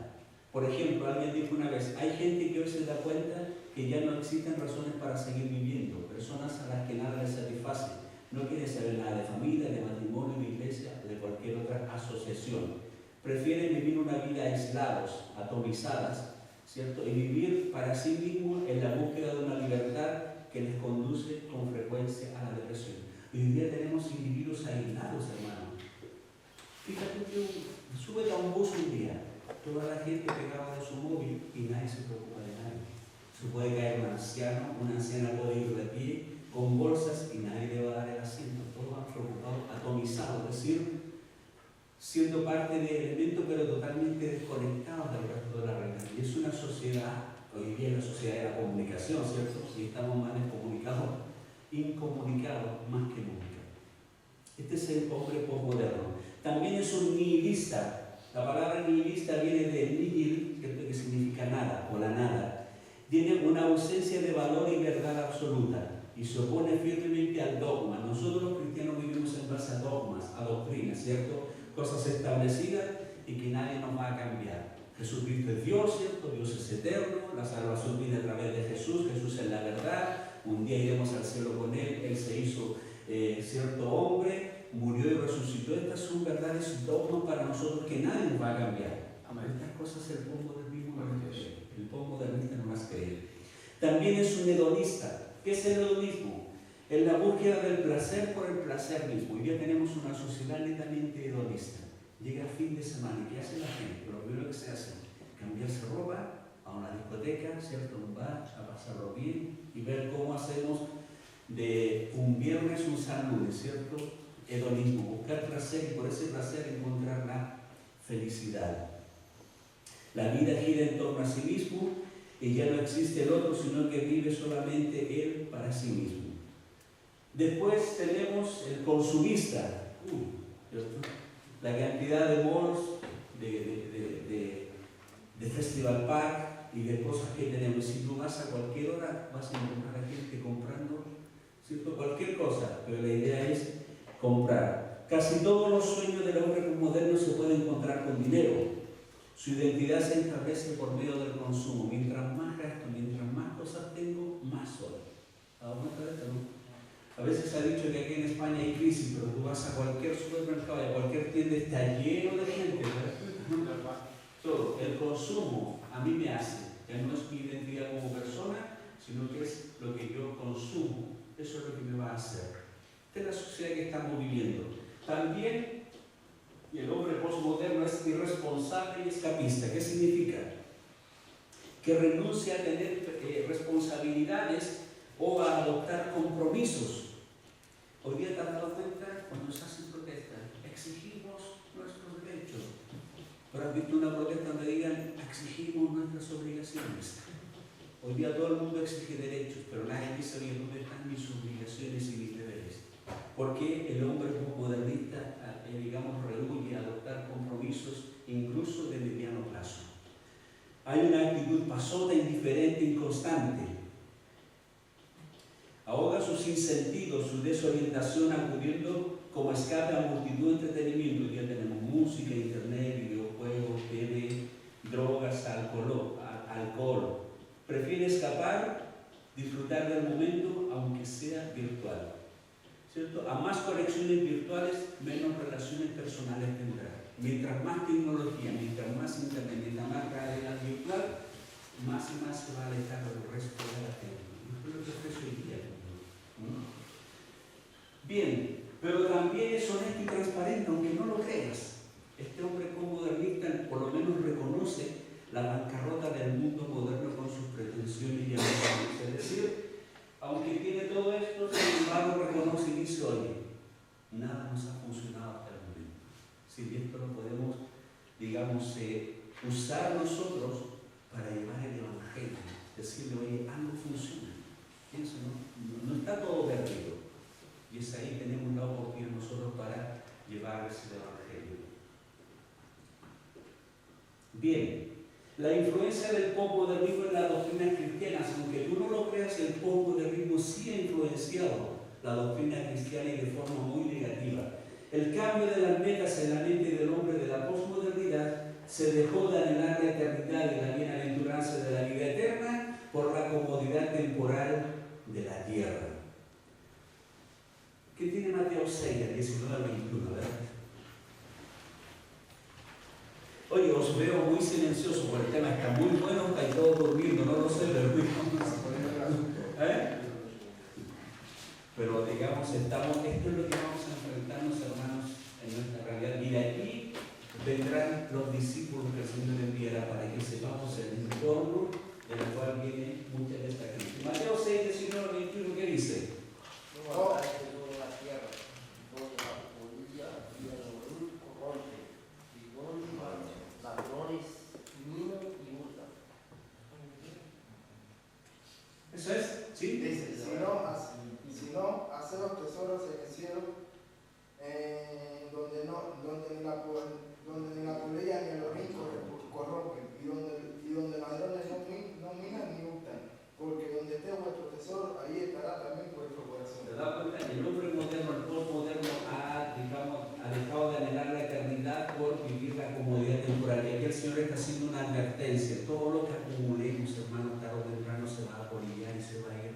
Por ejemplo, alguien dijo una vez, hay gente que hoy se da cuenta que ya no existen razones para seguir viviendo, personas a las que nada les satisface, no quieren saber nada de familia, de matrimonio, de iglesia o de cualquier otra asociación. Prefieren vivir una vida aislados, atomizadas, ¿cierto? Y vivir para sí mismos en la búsqueda de una libertad que les conduce con frecuencia a la depresión. Hoy día tenemos individuos aislados, hermano. Fíjate que súbete a un bus un día, toda la gente pegada de su móvil y nadie se preocupa de nadie. Se puede caer un anciano, una anciana puede ir de pie con bolsas y nadie le va a dar el asiento. Todos van preocupados, atomizados, es decir, siendo parte del elemento pero totalmente desconectados del resto de la realidad. Y es una sociedad, hoy día la sociedad de la comunicación, ¿cierto? Y estamos más descomunicados, incomunicados más que nunca. Este es el hombre postmoderno. También es un nihilista. La palabra nihilista viene de nihil, que significa nada o la nada. Tiene una ausencia de valor y verdad absoluta y se opone firmemente al dogma. Nosotros los cristianos vivimos en base a dogmas, a doctrinas, ¿cierto? Cosas establecidas y que nadie nos va a cambiar. Jesucristo es Dios, ¿cierto? Dios es eterno, la salvación viene a través de Jesús, Jesús es la verdad, un día iremos al cielo con Él, Él se hizo cierto hombre, murió y resucitó. Estas son verdades, dogmas para nosotros que nadie nos va a cambiar. Estas cosas el postmodernismo no las cree, el postmodernista no las cree. También es un hedonista. ¿Qué es el hedonismo? En la búsqueda del placer por el placer mismo. Hoy día tenemos una sociedad netamente hedonista. Llega el fin de semana y ¿qué hace la gente? Lo primero que se hace, cambiarse ropa, a una discoteca, ¿cierto? Un bar, a pasarlo bien y ver cómo hacemos de un viernes un San Lunes, ¿cierto? Hedonismo, buscar placer y por ese placer encontrar la felicidad. La vida gira en torno a sí mismo y ya no existe el otro, sino que vive solamente él para sí mismo. Después tenemos el consumista, ¿cierto? La cantidad de malls, de Festival Park y de cosas que tenemos. Si tú vas a cualquier hora, vas a encontrar a gente comprando, ¿cierto? Cualquier cosa, pero la idea es comprar. Casi todos los sueños del hombre moderno se pueden encontrar con dinero. Su identidad se establece por medio del consumo. Mientras más gasto, mientras más cosas tengo, más soy. ¿A dónde está esto, no? A veces se ha dicho que aquí en España hay crisis, pero tú vas a cualquier supermercado y a cualquier tienda, está lleno de gente, ¿verdad? Todo. El consumo a mí me hace, que no es mi identidad como persona, sino que es lo que yo consumo. Eso es lo que me va a hacer. Esta es la sociedad que estamos viviendo. También el hombre postmoderno es irresponsable y escapista. ¿Qué significa? Que renuncia a tener responsabilidades o a adoptar compromisos. Hoy día te has dado cuenta cuando se hacen protestas, exigimos nuestros derechos. Pero has visto una protesta donde digan, exigimos nuestras obligaciones. Hoy día todo el mundo exige derechos, pero nadie dice bien dónde están mis obligaciones y mis deberes. Porque el hombre postmodernista, digamos, rehuye a adoptar compromisos incluso de mediano plazo. Hay una actitud pasota, indiferente, inconstante sinsentidos, su desorientación, acudiendo como escape a multitud de entretenimiento. Hoy día tenemos música, internet, videojuegos, TV, drogas, alcohol. Prefiere escapar, disfrutar del momento, aunque sea virtual. ¿Cierto? A más conexiones virtuales, menos relaciones personales tendrá. Mientras más tecnología, mientras más internet, mientras más realidad virtual, más y más se va a alejar del resto de la gente. Esto es lo que ofrece hoy día. Bien, pero también es honesto y transparente, aunque no lo creas. Este hombre modernista por lo menos reconoce la bancarrota del mundo moderno con sus pretensiones y ambiciones. Es decir, aunque tiene todo esto, sin embargo reconoce y dice, oye, nada nos ha funcionado hasta el momento. Si esto lo podemos, digamos, usar nosotros para llevar el Evangelio. Decirle, oye, algo funciona. Pienso, no está todo perdido. Y es ahí que tenemos la oportunidad nosotros para llevar ese Evangelio. Bien. La influencia del posmodernismo en las doctrinas cristianas, aunque tú no lo creas, el posmodernismo sí ha influenciado la doctrina cristiana y de forma muy negativa. El cambio de las metas en la mente del hombre de la posmodernidad se dejó de anhelar la eternidad y la bienaventuranza de la vida eterna por la comodidad temporal de la tierra. ¿Qué tiene Mateo 6, del 19 al 21, verdad? Oye, os veo muy silencioso por el tema, está muy bueno, está todos durmiendo, no lo sé, pero pero digamos, esto es lo que vamos a enfrentarnos, hermanos, en nuestra realidad. Y de aquí vendrán los discípulos que el Señor enviará para que sepamos el entorno del cual viene mucha de esta crisis. Mateo 6, 19 al 21, ¿qué dice? ¿Eso es? ¿Sí? Dice, si no, haceros tesoros en el cielo, donde ni la polilla ni el orín corrompen, y donde ladrones no minan ni hurtan, porque donde esté vuestro tesoro, ahí estará también vuestro corazón. ¿Te das cuenta? El hombre moderno, el postmoderno, ha dejado de anhelar la eternidad por vivir la comodidad temporal. Y aquí el Señor está haciendo una advertencia. Todo lo que acumulemos, hermanos, tarde o temprano se va a apolillar y se va a ir,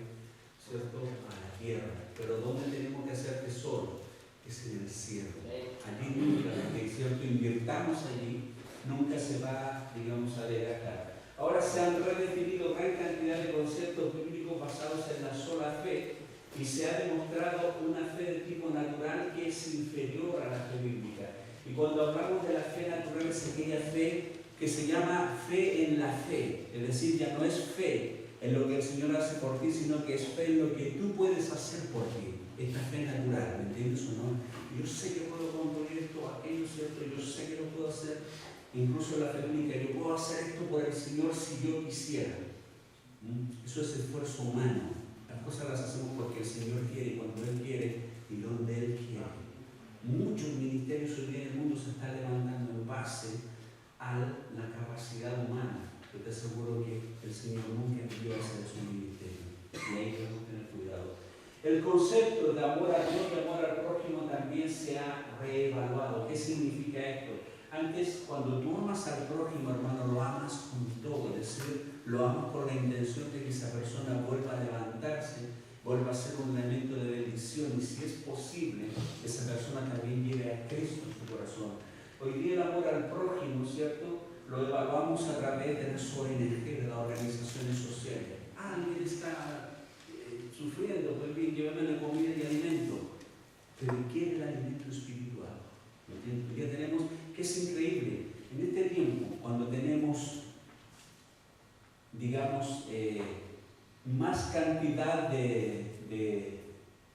¿cierto?, a la tierra. Pero ¿dónde tenemos que hacer tesoro? Es en el cielo. Allí nunca, porque cierto, invirtamos allí, nunca se va, digamos, a desgastar. Ahora se han redefinido gran cantidad de conceptos bíblicos basados en la sola fe y se ha demostrado una fe de tipo natural que es inferior a la fe bíblica. Y cuando hablamos de la fe natural es aquella fe que se llama fe en la fe, es decir, ya no es fe en lo que el Señor hace por ti, sino que es fe en lo que tú puedes hacer por ti. Esta fe natural, ¿me entiendes o no? Yo sé que puedo construir esto, aquello, ¿cierto? Yo sé que lo puedo hacer, incluso la fe bíblica, yo puedo hacer esto por el Señor si yo quisiera. Eso es esfuerzo humano. Las cosas las hacemos porque el Señor quiere, cuando Él quiere y donde Él quiere. Muchos ministerios hoy día en el mundo se están levantando en base a la capacidad humana. Yo te aseguro que el Señor nunca envió a hacer su ministerio. Y ahí debemos tener cuidado. El concepto de amor a Dios y amor al prójimo también se ha reevaluado. ¿Qué significa esto? Antes, cuando tú amas al prójimo, hermano, lo amas con todo. Es decir, lo amas con la intención de que esa persona vuelva a levantarse, vuelva a ser un elemento de bendición. Y si es posible, esa persona también lleve a Cristo en su corazón. Hoy día el amor al prójimo, ¿cierto?, lo evaluamos a través de las ONG, de las organizaciones sociales. Alguien está sufriendo, pues bien, llévame comida y alimento. Pero quiere el alimento espiritual. Ya tenemos, que es increíble, en este tiempo, cuando tenemos, digamos, más cantidad de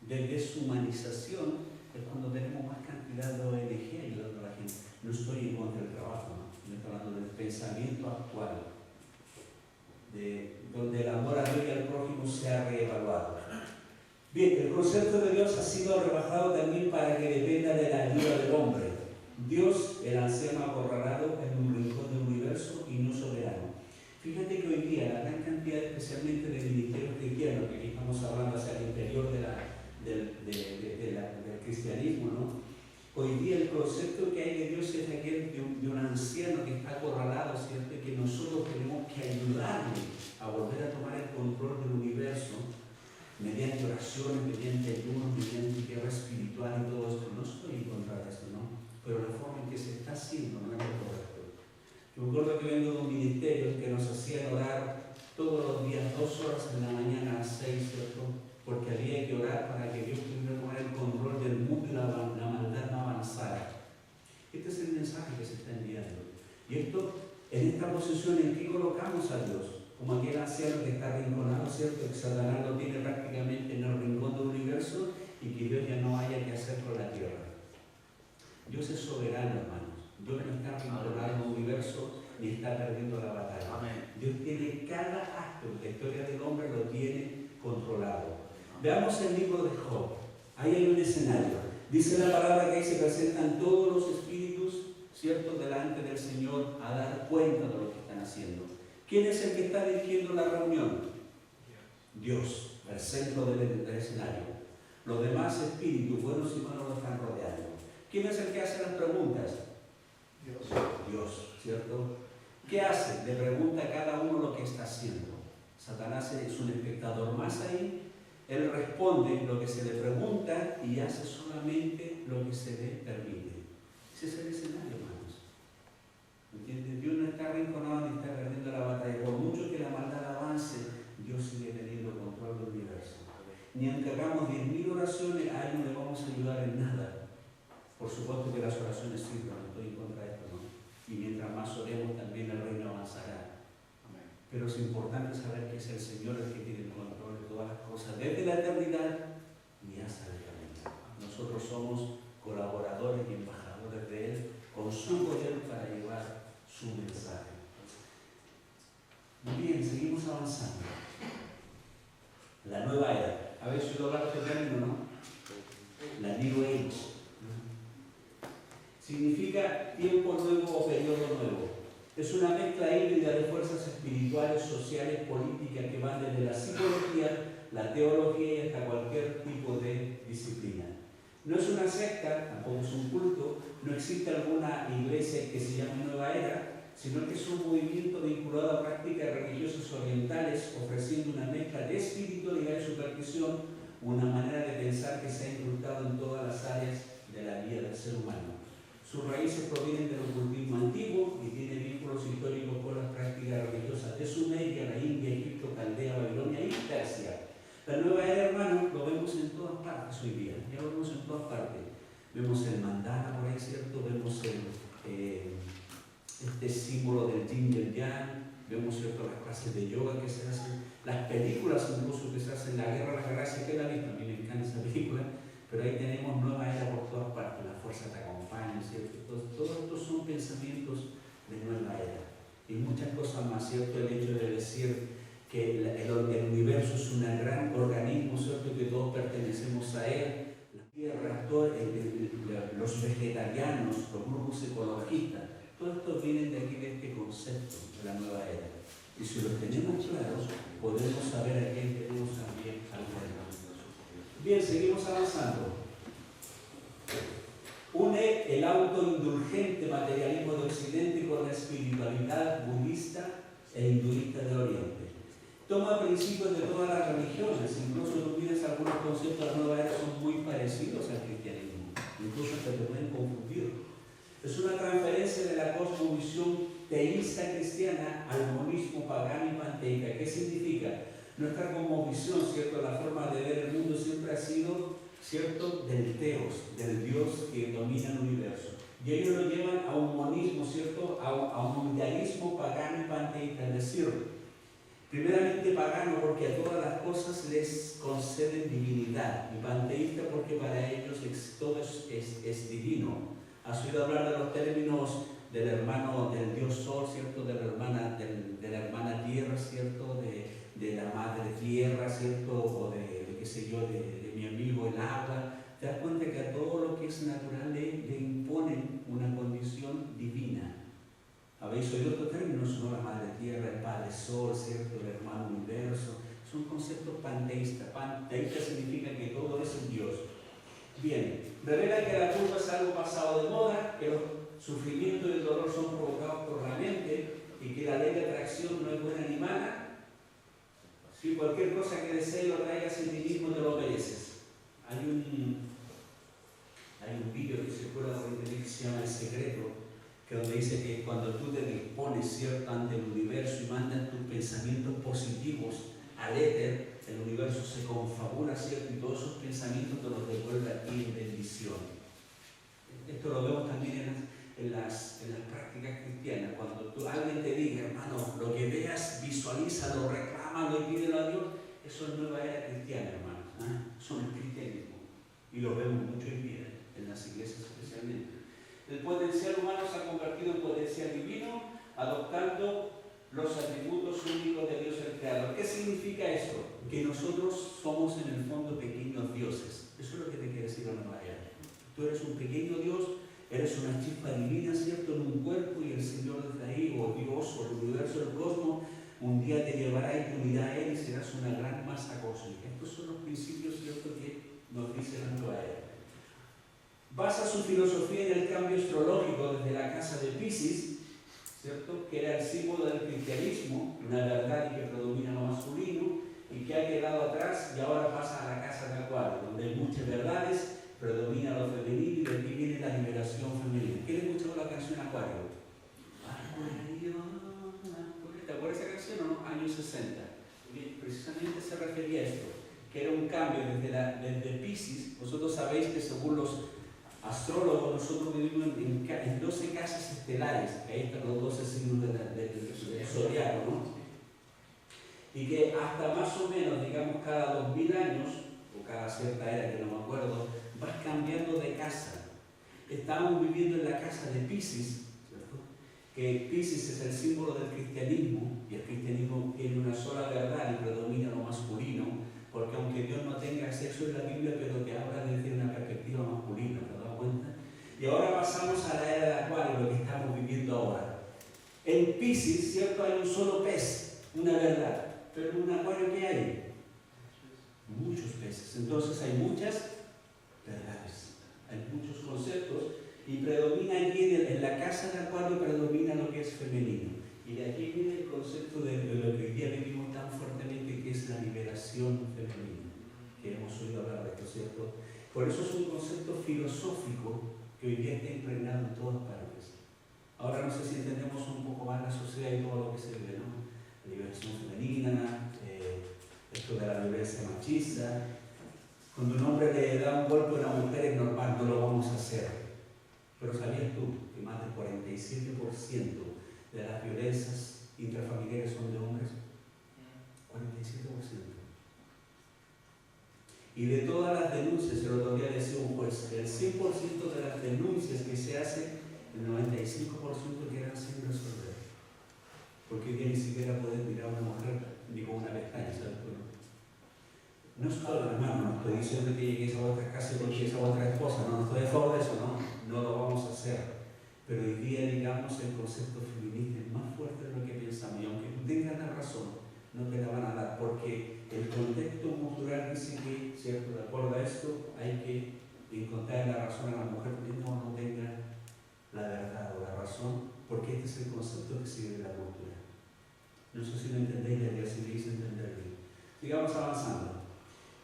deshumanización, es cuando tenemos más cantidad de ONG ayudando a la gente. No estoy en contra del trabajo, ¿no? Estoy hablando del pensamiento actual, donde el amor a Dios y al prójimo se ha reevaluado. Bien, el concepto de Dios ha sido rebajado también para que dependa de la ayuda del hombre. Dios, el anciano acorralado en un rincón del universo y no soberano. Fíjate que hoy día la gran cantidad, especialmente de ministerios cristianos, que aquí estamos hablando hacia el interior de la oraciones, mediante ayunos, mediante guerra espiritual y todo esto. No estoy en contra de esto, ¿no? Pero la forma en que se está haciendo no es lo correcto. Yo me acuerdo que vengo de un ministerio que nos hacían orar todos los días, 2 horas en la mañana a las 6, ¿cierto? Porque había que orar para que Dios pudiera tomar el control del mundo y la maldad no avanzara. Este es el mensaje que se está enviando. Y esto, en esta posición, ¿en qué colocamos a Dios? Como aquel anciano que está arrinconado, ¿cierto? Que Satanás lo tiene prácticamente en el rincón del universo y que Dios ya no haya que hacer por la tierra. Dios es soberano, hermanos. Dios no está arrinconado en el universo ni está perdiendo la batalla. Amén. Dios tiene cada acto de la historia del hombre, lo tiene controlado. Veamos el libro de Job. Ahí hay un escenario. Dice la palabra que ahí se presentan todos los espíritus, ¿cierto?, delante del Señor a dar cuenta de lo que están haciendo. ¿Quién es el que está dirigiendo la reunión? Dios, el centro del escenario. Los demás espíritus, buenos y malos, lo están rodeando. ¿Quién es el que hace las preguntas? Dios, ¿cierto? ¿Qué hace? Le pregunta a cada uno lo que está haciendo. Satanás es un espectador más ahí. Él responde lo que se le pregunta y hace solamente lo que se le permite. Ese es el escenario, hermanos. ¿Entiendes? Dios no está arrinconado ni está perdiendo la batalla. Por mucho que la maldad avance, Dios sigue teniendo control del universo. Ni aunque hagamos 10.000 oraciones, a Él no le vamos a ayudar en nada. Por supuesto que las oraciones sirven, no estoy en contra de esto, ¿no? Y mientras más oremos, también el reino avanzará. Amén. Pero es importante saber que es el Señor el que tiene el control de todas las cosas, desde la eternidad y hasta la eternidad. Nosotros somos colaboradores y embajadores de Él, con su poder para llevar su mensaje. Muy bien, seguimos avanzando. La nueva era. ¿Habéis oído hablar de este término, no? La New Age. Significa tiempo nuevo o periodo nuevo. Es una mezcla híbrida de fuerzas espirituales, sociales, políticas que van desde la psicología, la teología y hasta cualquier tipo de disciplina. No es una secta, tampoco es un culto, no existe alguna iglesia que se llame Nueva Era, sino que es un movimiento vinculado a prácticas religiosas orientales, ofreciendo una mezcla de espiritualidad y superstición, una manera de pensar que se ha incrustado en todas las áreas de la vida del ser humano. Sus raíces provienen del ocultismo antiguo y tiene vínculos históricos con las prácticas religiosas de Sumeria, la India, Egipto, Caldea, Babilonia y Persia. La nueva era, hermanos, lo vemos en todas partes hoy día, ya lo vemos en todas partes. Vemos el mandala por ahí, ¿cierto? Vemos este símbolo del yin y el yang, vemos, ¿cierto?, las clases de yoga que se hacen, las películas incluso que se hacen, La Guerra de las Galaxias, que la vi, también me encanta esa película, pero ahí tenemos nueva era por todas partes, la fuerza te acompaña, ¿cierto? Todos estos son pensamientos de nueva era. Y muchas cosas más, ¿cierto? El hecho de decir que el universo es un gran organismo, ¿cierto?, que todos pertenecemos a él. La tierra, los vegetarianos, los grupos ecologistas, todo esto viene de aquí, de este concepto de la nueva era. Y si lo tenemos claros, podemos saber a quién tenemos también al reino. Bien, seguimos avanzando. Une el autoindulgente materialismo de Occidente con la espiritualidad budista e hinduista de Oriente. Toma principios de todas las religiones, incluso tú miras algunos conceptos de la nueva era son muy parecidos al cristianismo, incluso hasta te pueden confundir. Es una transferencia de la cosmovisión teísta cristiana al monismo pagano y panteica. ¿Qué significa? Nuestra cosmovisión, ¿cierto?, la forma de ver el mundo siempre ha sido, ¿cierto?, del teos, del Dios que domina el universo. Y ellos lo llevan a un monismo, ¿cierto?, a un mundialismo pagano y panteísta, es decir, primeramente pagano porque a todas las cosas les conceden divinidad, y panteísta porque para ellos todo es divino. ¿Has oído hablar de los términos del hermano, del Dios Sol, ¿cierto?, de la hermana Tierra, ¿cierto?, de la madre Tierra, ¿cierto?, o de qué sé yo, de mi amigo el agua? Te das cuenta que a todo lo que es natural le imponen una condición divina. ¿Habéis oído otros términos? ¿No? La madre Tierra, el Padre Sol, ¿cierto?, el hermano Universo. Son conceptos panteístas. Panteísta significa que todo es un Dios. Bien, revela que la culpa es algo pasado de moda, que los sufrimientos y el dolor son provocados por la mente y que la ley de atracción no es buena ni mala. Si cualquier cosa que desees lo traigas en ti mismo, te lo locura, ¿cierto? Y todos esos pensamientos te los devuelve a ti en bendición. Esto lo vemos también en las prácticas cristianas. Cuando alguien te diga, hermano, lo que veas, visualízalo, reclámalo y pídelo a Dios, eso es nueva era cristiana, hermanos. Eso no es cristianismo. Y lo vemos mucho en día, en las iglesias especialmente. El potencial humano se ha convertido en potencial divino, adoptando los atributos únicos de Dios el Creador. ¿Qué significa esto? Que nosotros somos en el fondo pequeños dioses. Eso es lo que te quiere decir la nueva era. Tú eres un pequeño Dios, eres una chispa divina, ¿cierto?, en un cuerpo, y el Señor desde ahí, o Dios, o el universo, el cosmos, un día te llevará en tu unidad a Él y serás una gran masa cósmica. Estos son los principios, ¿cierto?, que nos dice la nueva era. Basa su filosofía en el cambio astrológico desde la casa de Piscis, ¿cierto?, que era el símbolo del cristianismo, una verdad y que predomina lo masculino, y que ha quedado atrás y ahora pasa a la casa de Acuario, donde hay muchas verdades, predomina lo femenino y de aquí viene la liberación femenina. ¿Quién ha escuchado la canción Acuario? ¿Te acuerdas de esa canción o no? Años 60. Bien, precisamente se refería a esto, que era un cambio desde Piscis. Vosotros sabéis que según los astrólogos nosotros vivimos en 12 casas estelares, que ahí están los 12 signos del zodiaco, ¿no? Y que hasta más o menos, digamos, cada 2000 años, o cada cierta era que no me acuerdo, vas cambiando de casa. Estamos viviendo en la casa de Piscis, ¿cierto?, que Piscis es el símbolo del cristianismo, y el cristianismo tiene una sola verdad y predomina lo masculino, porque aunque Dios no tenga sexo en la Biblia, pero te habla desde una perspectiva masculina, ¿te das cuenta? Y ahora pasamos a la era de Acuario, lo que estamos viviendo ahora. En Piscis, ¿cierto?, hay un solo pez, una verdad. Pero en un Acuario, ¿qué hay? Muchos peces. Entonces hay muchas verdades, hay muchos conceptos, y predomina aquí en la casa de Acuario, predomina lo que es femenino. Y de aquí viene el concepto de lo que hoy día vivimos tan fuertemente, que es la liberación femenina, que hemos oído hablar de esto, ¿cierto? Por eso es un concepto filosófico que hoy día está impregnado en todas partes. Ahora no sé si entendemos un poco más la sociedad y todo lo que se ve, ¿no? La liberación femenina, esto de la violencia machista. Cuando un hombre le da un golpe a una mujer es normal, no lo vamos a hacer. Pero ¿sabías tú que más del 47% de las violencias intrafamiliares son de hombres? 47%. Y de todas las denuncias, el otro día decía un juez, el 100% de las denuncias que se hacen, el 95% quedan sin resolver. Porque hoy día ni siquiera puedes mirar a una mujer ni con una pestaña, ¿sabes? No estoy, hermano, no estoy diciendo que llegues a otra casa y conquistes a otra esposa, no estoy a favor de eso, no lo vamos a hacer. Pero hoy día, digamos, el concepto feminista es más fuerte de lo que pensamos, y aunque tú tengas la razón, no te la van a dar, porque el contexto cultural dice que, ¿cierto?, de acuerdo a esto, hay que encontrar la razón a la mujer, que no tenga la verdad o la razón, porque este es el concepto que sigue de la cultura. No sé si lo entendéis, ya si me hice entender bien. Sigamos avanzando.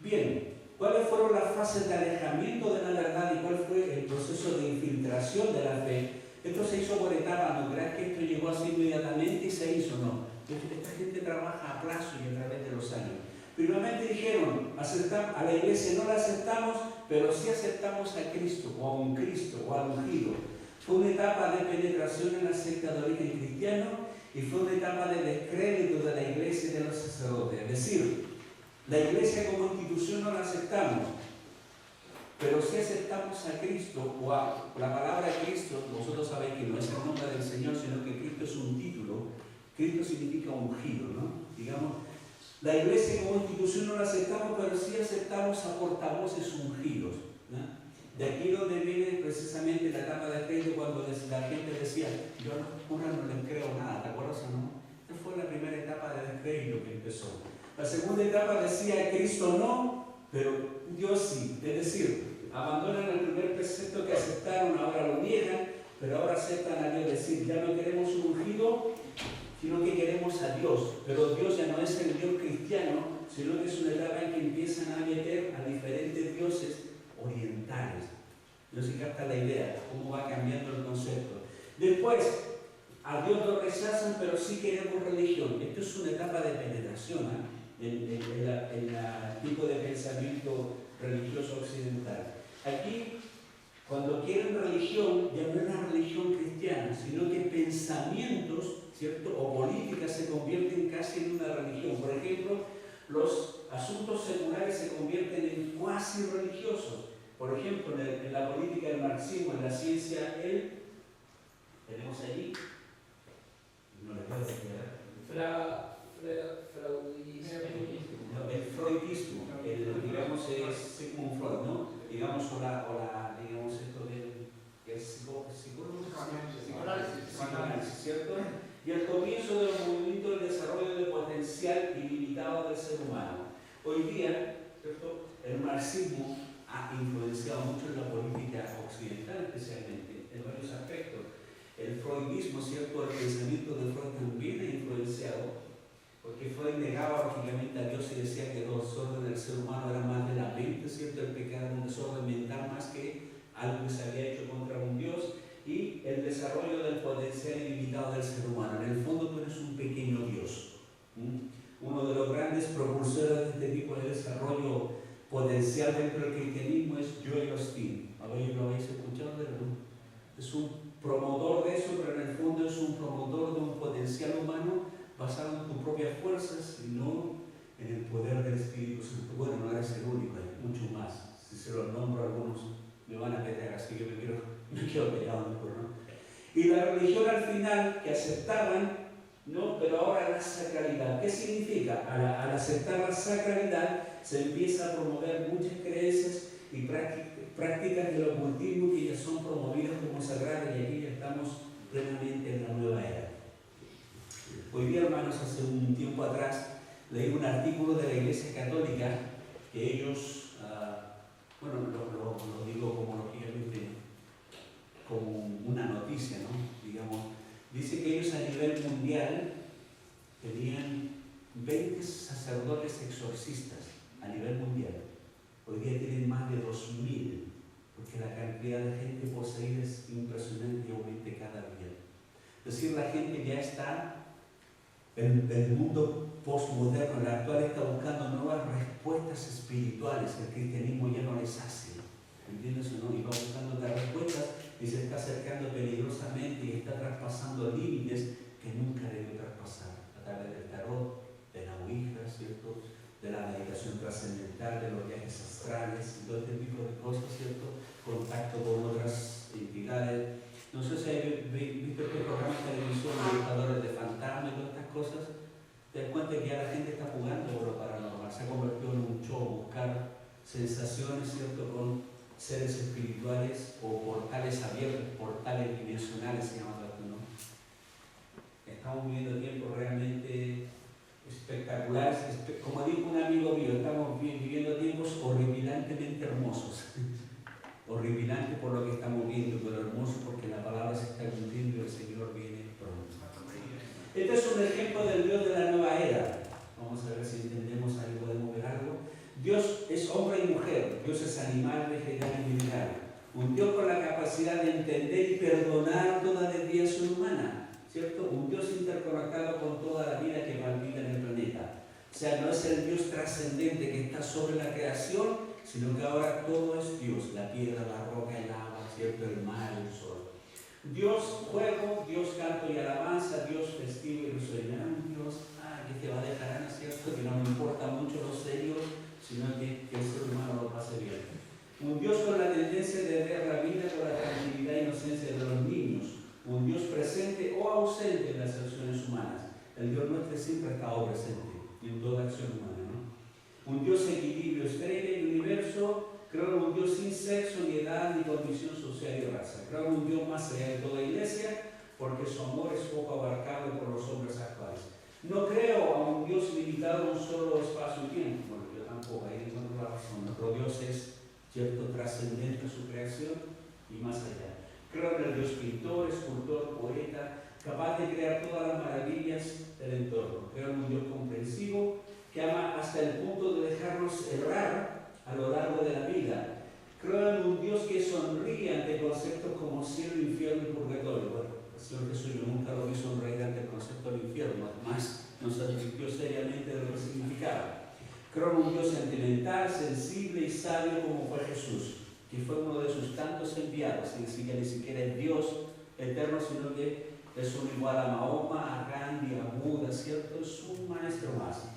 Bien, ¿cuáles fueron las fases de alejamiento de la verdad y cuál fue el proceso de infiltración de la fe? Esto se hizo por etapas, ¿no creas que esto llegó así inmediatamente y se hizo? No. Esta gente trabaja a plazo y a través de los años. Primeramente dijeron, a la iglesia no la aceptamos, pero sí aceptamos a Cristo, o a un Cristo, o al ungido. Fue una etapa de penetración en la secta de origen cristiano, y fue una etapa de descrédito de la iglesia y de los sacerdotes. Es decir, la iglesia como institución no la aceptamos, pero sí aceptamos a Cristo, o a la palabra Cristo. Vosotros sabéis que no es el nombre del Señor, sino que Cristo es un título. Cristo significa ungido, ¿no? Digamos, la iglesia como institución no la aceptamos, pero sí aceptamos a portavoces ungidos, ¿no? De aquí donde viene precisamente la etapa de crédito, cuando la gente decía, yo a los curas no les creo nada, ¿te acuerdas o no? Esta fue la primera etapa de descrédito que empezó. La segunda etapa decía, Cristo no, pero Dios sí. Es decir, abandonan el primer precepto que aceptaron, ahora lo niegan, pero ahora aceptan a Dios. Decir, ya no queremos un ungido, sino que queremos a Dios. Pero Dios ya no es el Dios cristiano, sino que es una etapa en que empiezan a meter a diferentes dioses orientales. No se capta la idea, cómo va cambiando el concepto. Después, a Dios lo rechazan, pero sí queremos religión. Esto es una etapa de penetración, ¿eh? en el tipo de pensamiento religioso occidental. Aquí, cuando quieren religión, ya no es la religión cristiana, sino que pensamientos, ¿cierto?, o políticas se convierten casi en una religión. Por ejemplo, los asuntos seculares se convierten en cuasi religiosos. Por ejemplo, en la política del marxismo, en la ciencia, tenemos ahí, no le puedo explicar. El freudismo, digamos, es Sigmund Freud, ¿no? Digamos, digamos esto del psicoanálisis, ¿cierto? Y el comienzo del movimiento del desarrollo del potencial ilimitado del ser humano. Hoy día, ¿cierto?, el marxismo ha influenciado mucho en la política occidental, especialmente, en varios aspectos. El freudismo, ¿cierto?, el pensamiento de Freud también ha influenciado, porque Freud negaba lógicamente a Dios y decía que los desórdenes del ser humano eran más de la mente, ¿cierto? El pecado era un desorden mental más que algo que se había hecho contra un Dios, y el desarrollo del potencial ilimitado del ser humano. En el fondo tú eres un pequeño Dios. Uno de los grandes propulsores de este tipo de desarrollo potencial dentro del cristianismo es Joel Osteen. ¿Lo habéis escuchado de él? Es un promotor de eso, pero en el fondo es un promotor de un potencial humano basado en tus propias fuerzas y no en el poder del Espíritu Santo. Bueno, no eres el único, hay mucho más. Si se los nombro, algunos me van a pegar, así que me quedo pegado mejor, ¿no? Y la religión al final, que aceptaban, ¿no?, pero ahora la sacralidad. ¿Qué significa? Al aceptar la sacralidad se empieza a promover muchas creencias y prácticas del ocultismo que ya son promovidas como sagradas, y aquí ya estamos plenamente en la nueva era. Hoy día, hermanos, hace un tiempo atrás leí un artículo de la Iglesia Católica que ellos, bueno, lo digo como lógicamente como una noticia, ¿no? Digamos, dice que ellos a nivel mundial tenían 20 sacerdotes exorcistas a nivel mundial. Hoy día tienen más de 2.000, porque la cantidad de gente poseída es impresionante y aumenta cada día. Es decir, la gente ya está, el mundo postmoderno, el actual, está buscando nuevas respuestas espirituales. El cristianismo ya no les hace, ¿entiendes o no? Y va buscando las respuestas y se está acercando peligrosamente y está traspasando límites que nunca debió traspasar, a través del tarot, de la ouija, ¿cierto?, de la meditación trascendental, de los viajes astrales, y todo este tipo de cosas, ¿cierto?, contacto con otras entidades. No sé si hay visto este programa de televisión, Buscadores de Fantasmas y todas estas cosas. Te das cuenta que ya la gente está jugando con lo paranormal, se ha convertido en un show, buscar sensaciones, ¿cierto?, con seres espirituales o portales abiertos, portales dimensionales, se llama, ¿no? Estamos viviendo tiempos realmente espectaculares. Como dijo un amigo mío, estamos viviendo tiempos horripilantemente hermosos. Horripilante por lo que estamos viendo, pero hermoso porque la palabra se está cumpliendo y el Señor viene pronto. Este es un ejemplo del Dios de la nueva era. Vamos a ver si entendemos ahí, podemos ver algo. Dios es hombre y mujer, Dios es animal, vegetal y mineral. Un Dios con la capacidad de entender y perdonar toda desviación humana, ¿cierto? Un Dios interconectado con toda la vida que palpita en el planeta. O sea, no es el Dios trascendente que está sobre la creación, sino que ahora todo es Dios, la piedra, la roca, el agua, ¿cierto?, el mar, el sol. Dios juego, Dios canto y alabanza, Dios festivo y risueño. Dios, que te va a dejar, ¿no es cierto?, que no me importa mucho los serios, sino que el ser humano lo pase bien. Un Dios con la tendencia de ver la vida con la tranquilidad e inocencia de los niños. Un Dios presente o ausente en las acciones humanas. El Dios nuestro siempre ha estado presente en toda acción humana, ¿no? Un Dios equilibrio, estrella y universo. Creo en un Dios sin sexo, ni edad, ni condición social y raza. Creo en un Dios más allá de toda iglesia, porque su amor es poco abarcable por los hombres actuales. No creo a un Dios limitado a un solo espacio y tiempo. Bueno, yo tampoco, ahí encuentro la razón. Nuestro Dios es, ¿cierto?, trascendente a su creación y más allá. Creo en el Dios pintor, escultor, poeta, capaz de crear todas las maravillas del entorno. Creo en un Dios comprensivo que ama hasta el punto de dejarnos errar a lo largo de la vida. Creo en un Dios que sonríe ante conceptos como cielo, infierno y purgatorio. Bueno, el Señor Jesús yo nunca lo vi sonreír ante el concepto del infierno, además nos advirtió seriamente de lo que significaba. un Dios sentimental, sensible y sabio como fue Jesús, que fue uno de sus tantos enviados, es decir, que ni siquiera es Dios eterno, sino que es un igual a Mahoma, a Gandhi, a Buda, ¿cierto? Es un maestro más.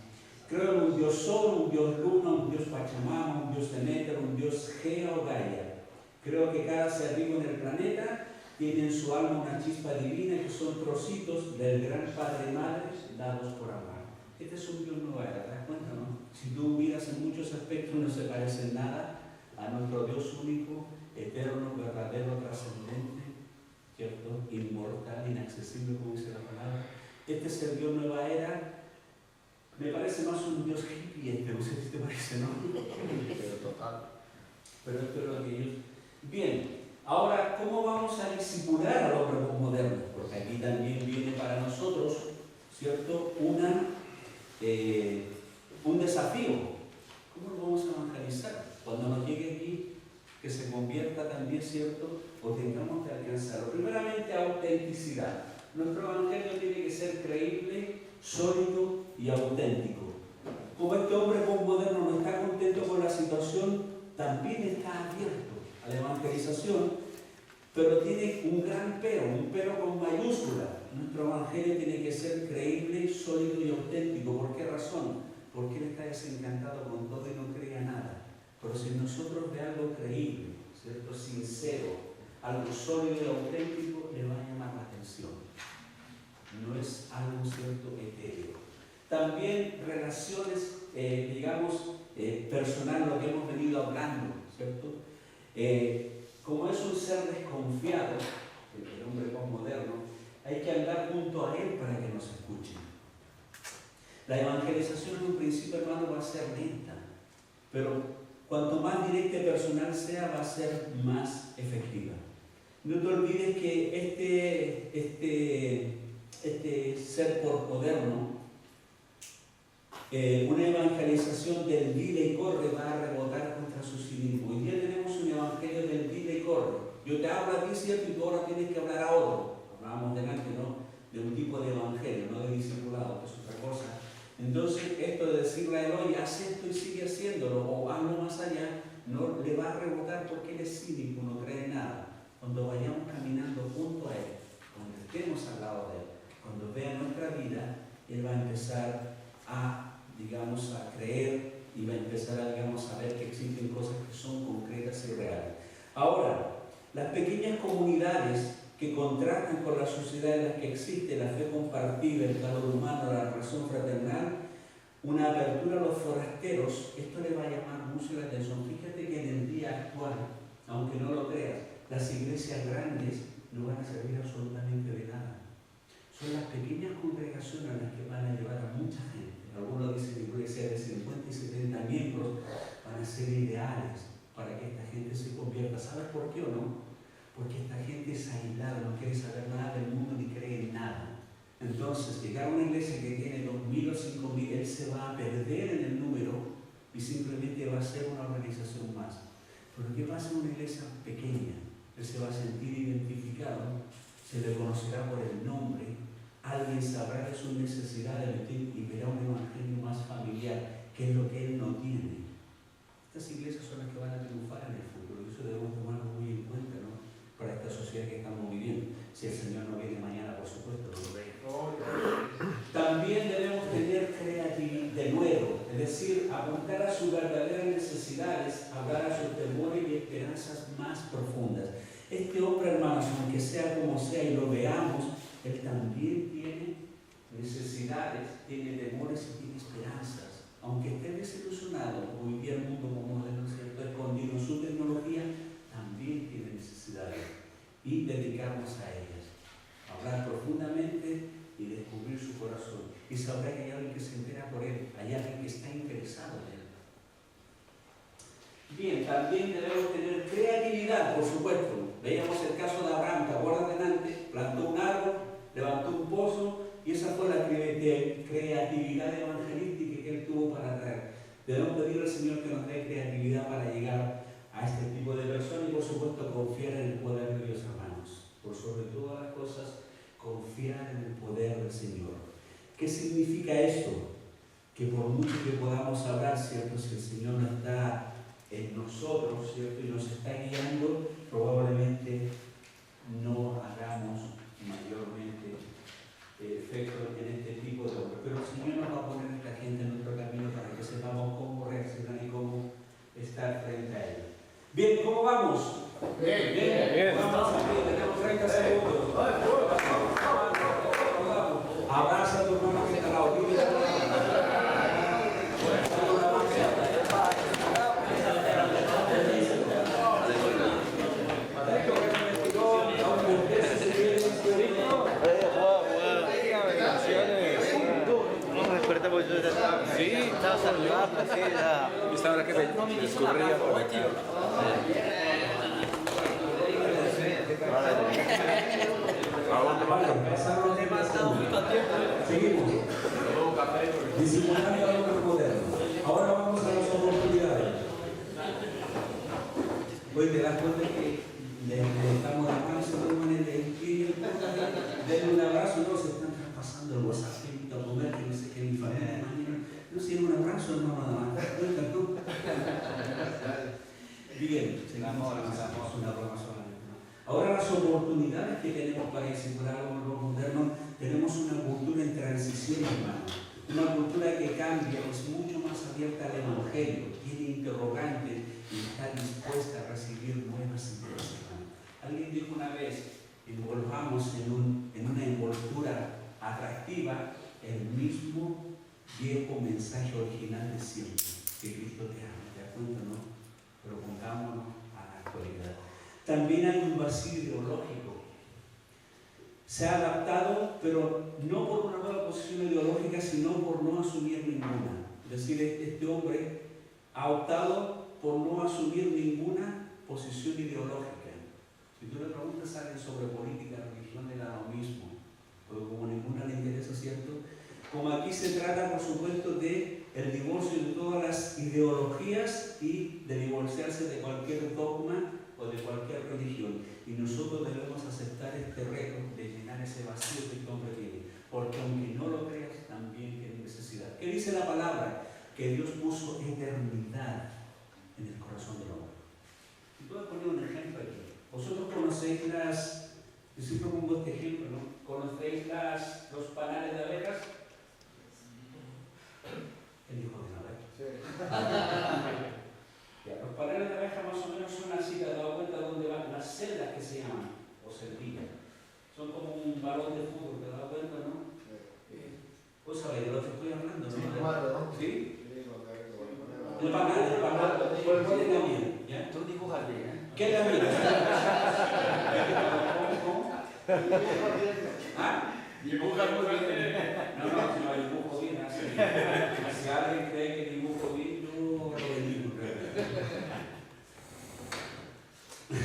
Creo en un Dios Sol, un Dios Luna, un Dios Pachamama, un Dios Demeter, un Dios Gea o Gaia. Creo que cada ser vivo en el planeta tiene en su alma una chispa divina que son trocitos del gran Padre y Madre dados por amar. Este es un Dios nuevo, ¿te das cuenta, no? Si tú miras en muchos aspectos no se parece en nada a nuestro Dios único, eterno, verdadero, trascendente, ¿cierto? Inmortal, inaccesible, como dice la palabra. Este es el Dios nueva era. Me parece más un Dios hippie, no sé si te parece, ¿no? Pero total. Pero esto es lo que ellos... Bien, ahora, ¿cómo vamos a disipular al hombre moderno? Porque aquí también viene para nosotros, ¿cierto? Un desafío. ¿Cómo lo vamos a evangelizar? Cuando nos llegue aquí, que se convierta también, ¿cierto? O tengamos que alcanzarlo. Primeramente, autenticidad. Nuestro evangelio tiene que ser creíble, sólido y auténtico. Como este hombre postmoderno no está contento con la situación, también está abierto a la evangelización, pero tiene un gran pero, un pero con mayúscula. Nuestro evangelio tiene que ser creíble, sólido y auténtico. ¿Por qué razón? Porque él está desencantado con todo y no cree a nada. Pero si nosotros de algo creíble, ¿cierto? Sincero, algo sólido y auténtico, le va a llamar la atención. No es algo, ¿cierto?, etéreo. También relaciones, personal, lo que hemos venido hablando, ¿cierto? Como es un ser desconfiado, el hombre postmoderno, hay que andar junto a él para que nos escuche. La evangelización en un principio, hermano, va a ser lenta, pero cuanto más directa y personal sea, va a ser más efectiva. No te olvides que este ser postmoderno, una evangelización del dile y corre va a rebotar contra su cinismo. Hoy día tenemos un evangelio del dile y corre. Yo te hablo a ti, ¿cierto? Y tú ahora tienes que hablar a otro. Hablábamos delante, ¿no?, de un tipo de evangelio, no de discipulado, que es otra cosa. Entonces, esto de decirle a él, oye, haz esto y sigue haciéndolo, o hazlo más allá, no le va a rebotar porque él es cínico, no cree en nada. Cuando vayamos caminando junto a él, cuando estemos al lado de él, cuando vea nuestra vida, él va a empezar a creer y va a empezar a ver que existen cosas que son concretas y reales. Ahora, las pequeñas comunidades que contrastan con la sociedad en la que existe la fe compartida, el calor humano, la razón fraternal, una apertura a los forasteros, esto le va a llamar mucho la atención. Fíjate que en el día actual, aunque no lo creas, las iglesias grandes no van a servir absolutamente de nada. Son las pequeñas congregaciones las que van a llevar a mucha gente. Algunos dicen que iglesias de 50 y 70 miembros van a ser ideales para que esta gente se convierta. ¿Sabes por qué o no? Porque esta gente es aislada, no quiere saber nada del mundo ni cree en nada. Entonces, llegar a una iglesia que tiene 2.000 o 5.000, él se va a perder en el número y simplemente va a ser una organización más. Pero ¿qué pasa en una iglesia pequeña? Él se va a sentir identificado, se le conocerá por el nombre, alguien sabrá de su necesidad de meter y verá un evangelio más familiar, que es lo que él no tiene. Estas iglesias son las que van a triunfar en el futuro, y eso debemos tomarlo muy en cuenta, ¿no?, para esta sociedad que estamos viviendo. Si el Señor no viene mañana, por supuesto, lo veremos. También debemos tener creatividad de nuevo, es decir, apuntar a sus verdaderas necesidades, hablar a sus temores y esperanzas más profundas. Este hombre, hermanos, aunque sea como sea y lo veamos, él también tiene necesidades, tiene temores y tiene esperanzas. Aunque esté desilusionado, hoy día el mundo como moderno, ¿cierto?, escondido en su tecnología, también tiene necesidades. Y dedicarnos a ellas. Hablar profundamente y descubrir su corazón. Y sabrá que hay alguien que se entera por él, hay alguien que está interesado en él. Bien, también debemos tener creatividad, por supuesto. Veíamos el caso de Abraham, ¿te acuerdas delante? Plantó un árbol, levantó un pozo, y esa fue la creatividad evangelística que él tuvo para traer. Debemos pedirle al Señor que nos dé creatividad para llegar a este tipo de personas y, por supuesto, confiar en el poder de Dios, hermanos. Por sobre todas las cosas, confiar en el poder del Señor. ¿Qué significa esto? que por mucho que podamos hablar, ¿cierto? Si el Señor no está en nosotros, ¿cierto? Y nos está guiando, probablemente no hagamos mayormente efecto en este tipo de obras. Pero el Señor nos va a poner esta gente en nuestro camino para que sepamos cómo reaccionar y cómo estar frente a Él. Bien, ¿cómo vamos? Bien. Vamos aquí, tenemos 30 segundos. Abraza a tu hermano que está al lado. Sí, estaba saludando, así ya. Esta hora que me descubría por acá. Seguimos. Disimulando al hombre moderno. Ahora vamos a las oportunidades. Hoy te das cuenta que le estamos dando de manera de denle un abrazo, no se están traspasando el WhatsApp, a comer, que no sé qué, mi familia, no sé, un abrazo, hermano, ¿te das cuenta, no? Bien, seguimos avanzando, es una broma solamente, ¿no? Ahora las oportunidades que tenemos para discipular a los modernos, tenemos una cultura en transición, hermano. Una cultura que cambia, es mucho más abierta al Evangelio, tiene interrogantes y está dispuesta a recibir nuevas ideas, hermano. Alguien dijo una vez, envolvamos en una envoltura atractiva el mismo viejo mensaje original de siempre, que Cristo te ama, ¿te das cuenta, no? Pero pongámonos a la actualidad. También hay un vacío ideológico. Se ha adaptado, pero no por una nueva posición ideológica, sino por no asumir ninguna. Es decir, este hombre ha optado por no asumir ninguna posición ideológica. Si tú le preguntas a alguien sobre política, religión, le da lo mismo, pero como ninguna le interesa, ¿cierto? Como aquí se trata, por supuesto, de el divorcio de todas las ideologías y de divorciarse de cualquier dogma o de cualquier religión. Y nosotros debemos aceptar este reto de llenar ese vacío que el hombre tiene, porque aunque no lo creas, también tiene necesidad. ¿Qué dice la palabra? Que Dios puso eternidad en el corazón del hombre. Y voy a poner un ejemplo aquí. Vosotros conocéis yo siempre pongo este ejemplo, ¿no? ¿Conocéis los panales de abejas? ¿Quién dijo de una vez? Sí. Ya, los panales de abejas más o menos son así, te has dado cuenta de dónde van las celdas que se llaman, o celdillas. Son como un balón de fútbol, te has dado cuenta, ¿no? Vos sabéis de lo que estoy hablando, ¿no? ¿Sí? El panal, ¿qué es la mía? ¿Ya? Tú dibujas bien, ¿eh? ¿Qué es la mía? ¿Cómo? ¿Ah? Dibujas muy bien. No, si dibujo bien, así. Si alguien cree que dibujo bien, yo lo bendigo. Si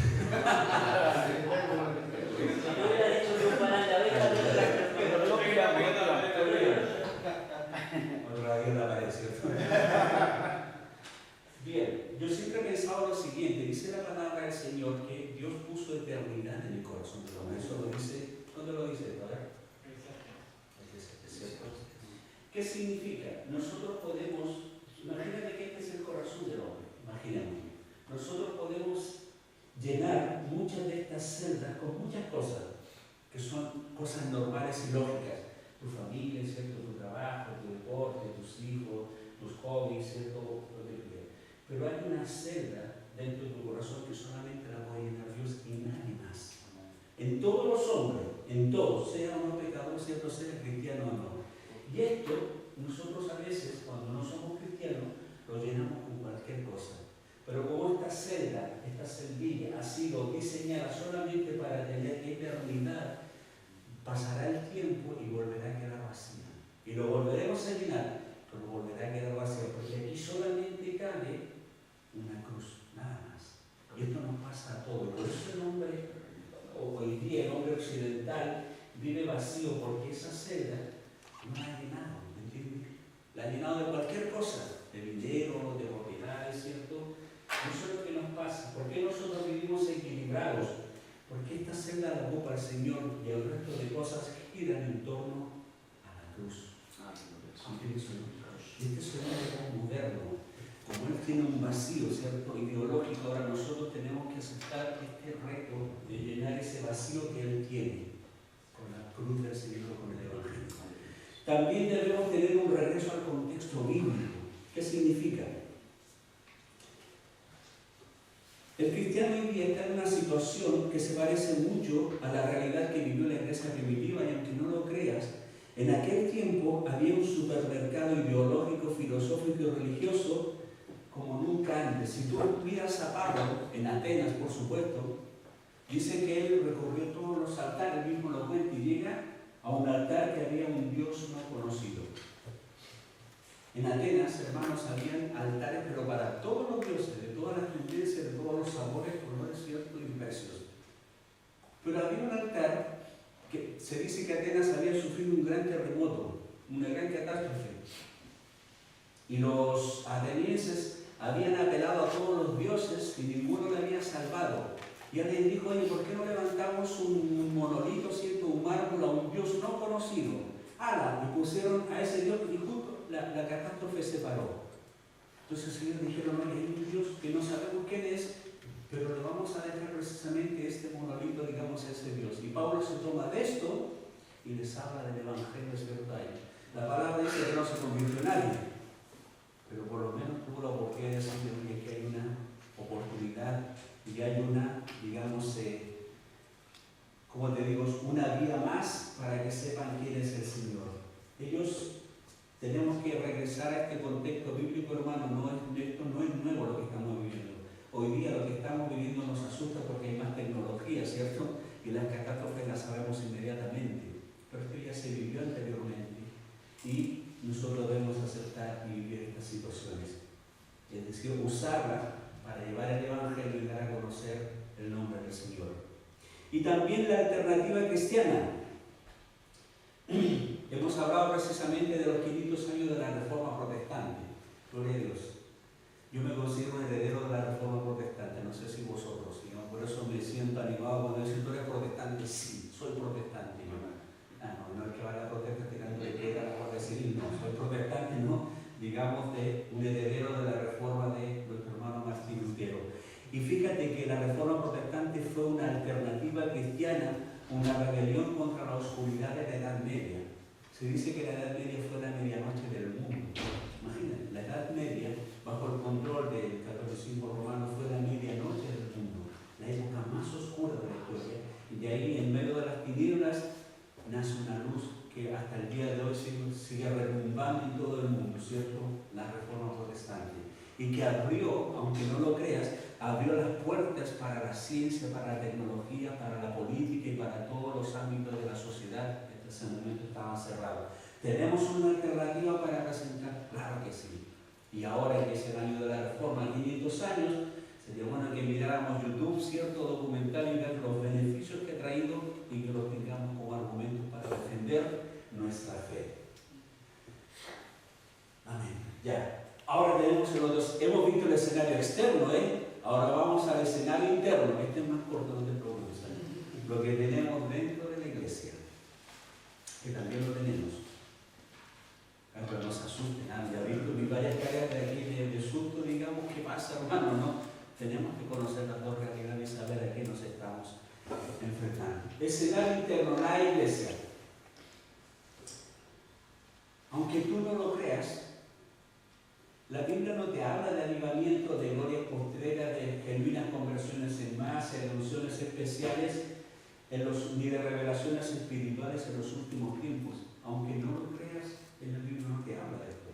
no hubiera dicho que un panal de abejas, Pero no quería Otra vez la pared, ¿cierto? Bien, yo siempre he pensado lo siguiente, dice la palabra del Señor que Dios puso eternidad en el corazón del hombre. Eso lo dice, ¿dónde lo dice? ¿Verdad? ¿Qué significa? Nosotros podemos, imagínate que este es el corazón del hombre, imagínate. Nosotros podemos llenar muchas de estas celdas con muchas cosas, que son cosas normales y lógicas. Tu familia, ¿cierto? Tu trabajo, tu deporte, tus hijos, tus hobbies, ¿cierto? Lo que quieras. Pero hay una celda dentro de tu corazón que solamente la puede llenar Dios y nadie más. En todos los hombres, en todos, sea uno pecador, ¿cierto? Sea cristiano o no. Y esto, nosotros a veces, cuando no somos cristianos, lo llenamos con cualquier cosa. Pero como esta celda, esta celdilla ha sido diseñada solamente para tener eternidad, pasará el tiempo y volverá a quedar vacía. Y lo volveremos a llenar, pero volverá a quedar vacía, porque aquí solamente cabe una cruz, nada más. Y esto nos pasa a todos. Por eso el hombre, o hoy día el hombre occidental, vive vacío, porque esa celda no la ha llenado, ¿me entiendes? La ha llenado de cualquier cosa, de dinero, de propiedades, ¿cierto? Eso es lo que nos pasa. ¿Por qué nosotros vivimos equilibrados? Porque esta celda la ocupa el Señor y el resto de cosas giran en torno a la cruz. ¿Entiendes? Este es un hombre moderno. Como él tiene un vacío, ¿cierto?, ideológico, ahora nosotros tenemos que aceptar este reto de llenar ese vacío que él tiene con la cruz del Señor, con el Evangelio. También debemos tener un regreso al contexto bíblico. ¿Qué significa? El cristiano hoy día está en una situación que se parece mucho a la realidad que vivió la iglesia primitiva, y aunque no lo creas, en aquel tiempo había un supermercado ideológico, filosófico y religioso como nunca antes. Si tú miras a Pablo, en Atenas por supuesto, dice que él recorrió todos los altares, él mismo lo cuenta, y llega a un altar que había un Dios no conocido. En Atenas, hermanos, habían altares, pero para todos los dioses, de todas las tendencias, de todos los sabores, colores, ciertos y precios. Pero había un altar que se dice que Atenas había sufrido un gran terremoto, una gran catástrofe. Y los atenienses habían apelado a todos los dioses y ninguno le había salvado. Y alguien dijo, oye, ¿por qué no levantamos un monolito, cierto, un mármol a un dios no conocido? ¡Hala! Y pusieron a ese dios y justo la catástrofe se paró. Entonces ellos dijeron, oye, hay un Dios que no sabemos quién es, pero le vamos a dejar precisamente este monolito, digamos, a ese Dios. Y Pablo se toma de esto y les habla del Evangelio de verdad. La palabra dice que no se convirtió en nadie, pero por lo menos tuvo la oportunidad de decirle que hay una oportunidad y hay una, digamos, como te digo, una vía más para que sepan quién es el Señor. Ellos tenemos que regresar a este contexto bíblico, hermano. Esto no es nuevo lo que estamos viviendo. Hoy día lo que estamos viviendo nos asusta porque hay más tecnología, ¿cierto? Y las catástrofes las sabemos inmediatamente. Pero esto ya se vivió anteriormente y nosotros debemos aceptar y vivir estas situaciones. Es decir, usarlas para llevar el Evangelio y dar a conocer el nombre del Señor. Y también la alternativa cristiana. Hemos hablado precisamente de los 500 años de la Reforma Protestante. Gloria a Dios. Yo me considero un heredero de la Reforma Protestante, no sé si vosotros, ¿no? Por eso me siento animado cuando dicen, ¿tú eres protestante? Sí, soy protestante. No es que vaya a protestar tirando de piedra a la Guardia Civil, no, soy protestante, no, digamos, de un heredero de la Reforma de nuestro hermano Martín Lutero. Y fíjate que la Reforma Protestante fue una alternativa cristiana, una rebelión contra la oscuridad de la Edad Media. Se dice que la Edad Media fue la medianoche del mundo. Imagínate, la Edad Media, bajo el control del catolicismo romano, fue la medianoche del mundo, la época más oscura de la historia. Y de ahí, en medio de las tinieblas, nace una luz que hasta el día de hoy sigue retumbando en todo el mundo, ¿cierto? La Reforma Protestante. Y que abrió, aunque no lo creas, abrió las puertas para la ciencia, para la tecnología, para la política y para todos los ámbitos de la sociedad. En ese momento estaban cerrados. ¿Tenemos una alternativa para presentar? Claro que sí. Y ahora que es el año de la Reforma, 500 años, sería bueno que miráramos YouTube, cierto documental, y ver los beneficios que ha traído y que los tengamos como argumentos para defender nuestra fe. Amén. Ya. Ahora tenemos hemos visto el escenario externo, Ahora vamos al escenario interno. Este es más corto, no te preocupes. Lo que tenemos dentro de la iglesia, que también lo tenemos. Pero no se asusten, ya visto vi varias caras de aquí de susto, digamos, ¿qué pasa, hermano? No, tenemos que conocer las dos realidades y saber a qué nos estamos enfrentando. Escenario interno, la iglesia. Aunque tú no lo creas, la Biblia no te habla de avivamiento, de glorias postreras, de genuinas conversiones en masa, de unciones especiales, ni de revelaciones espirituales en los últimos tiempos. Aunque no lo creas, en la Biblia no te habla de esto.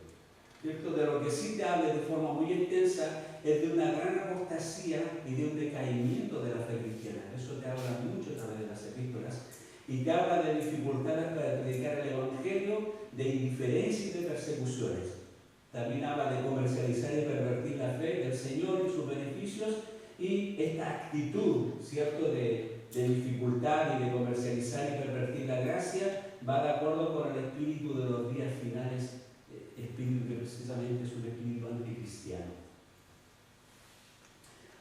¿Cierto? De lo que sí te habla de forma muy extensa es de una gran apostasía y de un decaimiento de la fe cristiana. Eso te habla mucho a través de las epístolas. Y te habla de dificultades para predicar el Evangelio, de indiferencia y de persecuciones. También habla de comercializar y pervertir la fe del Señor y sus beneficios, y esta actitud, ¿cierto?, de dificultad y de comercializar y pervertir la gracia va de acuerdo con el espíritu de los días finales, espíritu que precisamente es un espíritu anticristiano.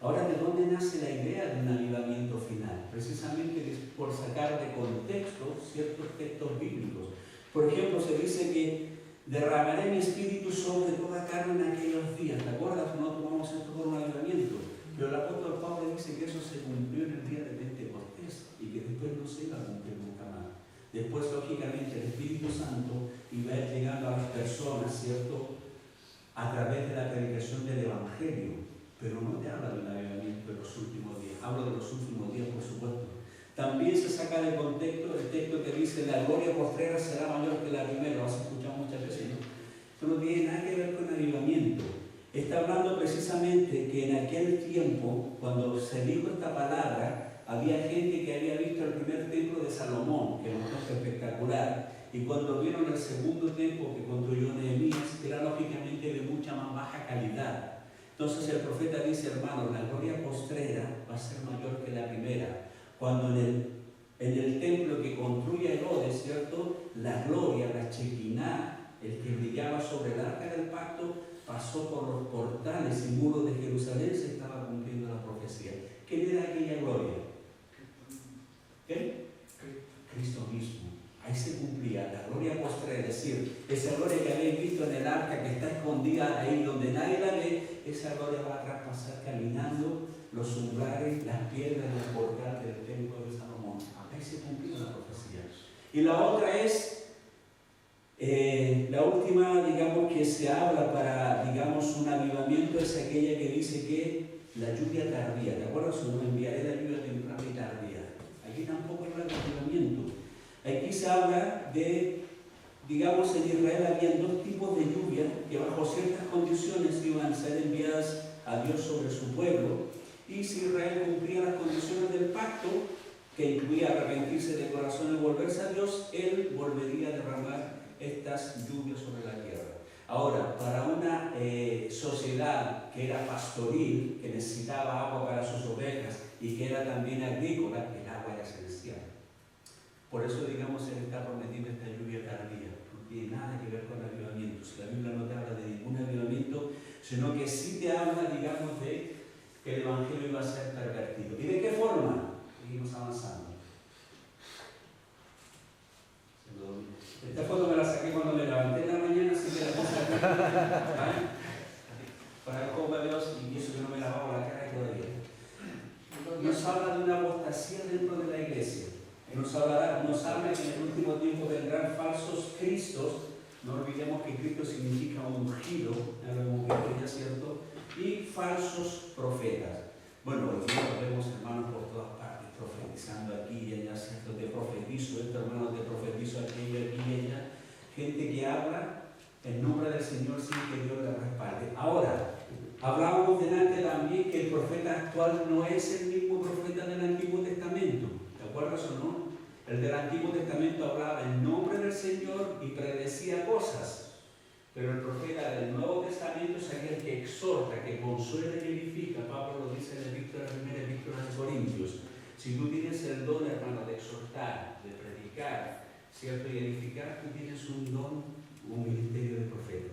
Ahora, ¿de dónde nace la idea de un avivamiento final? Precisamente por sacar de contexto ciertos textos bíblicos. Por ejemplo, se dice que Derramaré mi espíritu sobre toda carne en aquellos días. ¿Te acuerdas? No tomamos esto por un avivamiento. Pero el apóstol Pablo dice que eso se cumplió en el día de Pentecostés y que después no se iba a cumplir nunca más. Después, lógicamente, el Espíritu Santo iba a ir llegando a las personas, ¿cierto?, a través de la predicación del Evangelio. Pero no te habla de un avivamiento de los últimos días. Hablo de los últimos días, por supuesto. También se saca de contexto el texto que dice: la gloria postrera será mayor que la primera. Lo has escuchado muchas veces, ¿no? Esto no tiene nada que ver con avivamiento. Está hablando precisamente que en aquel tiempo, cuando se dijo esta palabra, había gente que había visto el primer templo de Salomón, que era un templo espectacular, y cuando vieron el segundo templo que construyó Nehemías, era lógicamente de mucha más baja calidad. Entonces el profeta dice: hermanos, la gloria postrera va a ser mayor que la primera. Cuando en el templo que construye Herodes, ¿cierto?, la gloria, la Shekinah, el que brillaba sobre el arca del pacto, pasó por los portales y muros de Jerusalén. Se estaba cumpliendo la profecía. ¿Quién era aquella gloria? ¿Qué? Cristo mismo. Ahí se cumplía la gloria postrera, es decir, esa gloria que habéis visto en el arca, que está escondida ahí donde nadie la ve, esa gloria va a traspasar caminando los umbrales, las piedras del portal del templo de Salomón. Ahí se cumplió la profecía. Y la otra es la última, digamos, que se habla para, digamos, un avivamiento, es aquella que dice que la lluvia tardía. ¿Te acuerdas? No enviaré la lluvia temprana y tardía. Aquí tampoco habla de avivamiento. Aquí se habla de, digamos, en Israel había dos tipos de lluvia que bajo ciertas condiciones iban a ser enviadas a Dios sobre su pueblo. Y si Israel cumplía las condiciones del pacto, que incluía arrepentirse de corazón y volverse a Dios, Él volvería a derramar estas lluvias sobre la tierra. Ahora, para una sociedad que era pastoril, que necesitaba agua para sus ovejas y que era también agrícola, el agua era esencial. Por eso, digamos, Él está prometiendo esta lluvia tardía. No tiene nada que ver con avivamiento. Si la Biblia no te habla de ningún avivamiento, sino que sí te habla, digamos, de que el Evangelio iba a ser pervertido. ¿Y de qué forma? Seguimos avanzando. Esta foto me la saqué cuando me levanté en la mañana, así que la puse aquí. Para que coma Dios, y eso que no me lavaba la cara todavía. Nos habla de una apostasía dentro de la iglesia. Nos habla que en el último tiempo vendrán falsos cristos. No olvidemos que Cristo significa ungido, ya lo hemos visto ya, ¿cierto? Y falsos profetas. Bueno, hoy día lo vemos, hermanos, por todas partes, profetizando aquí y allá, ¿cierto? Te profetizo esto, hermanos, te profetizo aquello, aquí y allá. Gente que habla en nombre del Señor sin que Dios le respalde. Ahora, hablábamos delante también que el profeta actual no es el mismo profeta del Antiguo Testamento. ¿Te acuerdas o no? El del Antiguo Testamento hablaba en nombre del Señor y predecía cosas. Pero el profeta del Nuevo Testamento es aquel que exhorta, que consuela y edifica. Pablo lo dice en la primera epístola de Corintios. Si tú tienes el don, hermano, de exhortar, de predicar, ¿cierto?, y edificar, tú tienes un don, un ministerio de profeta.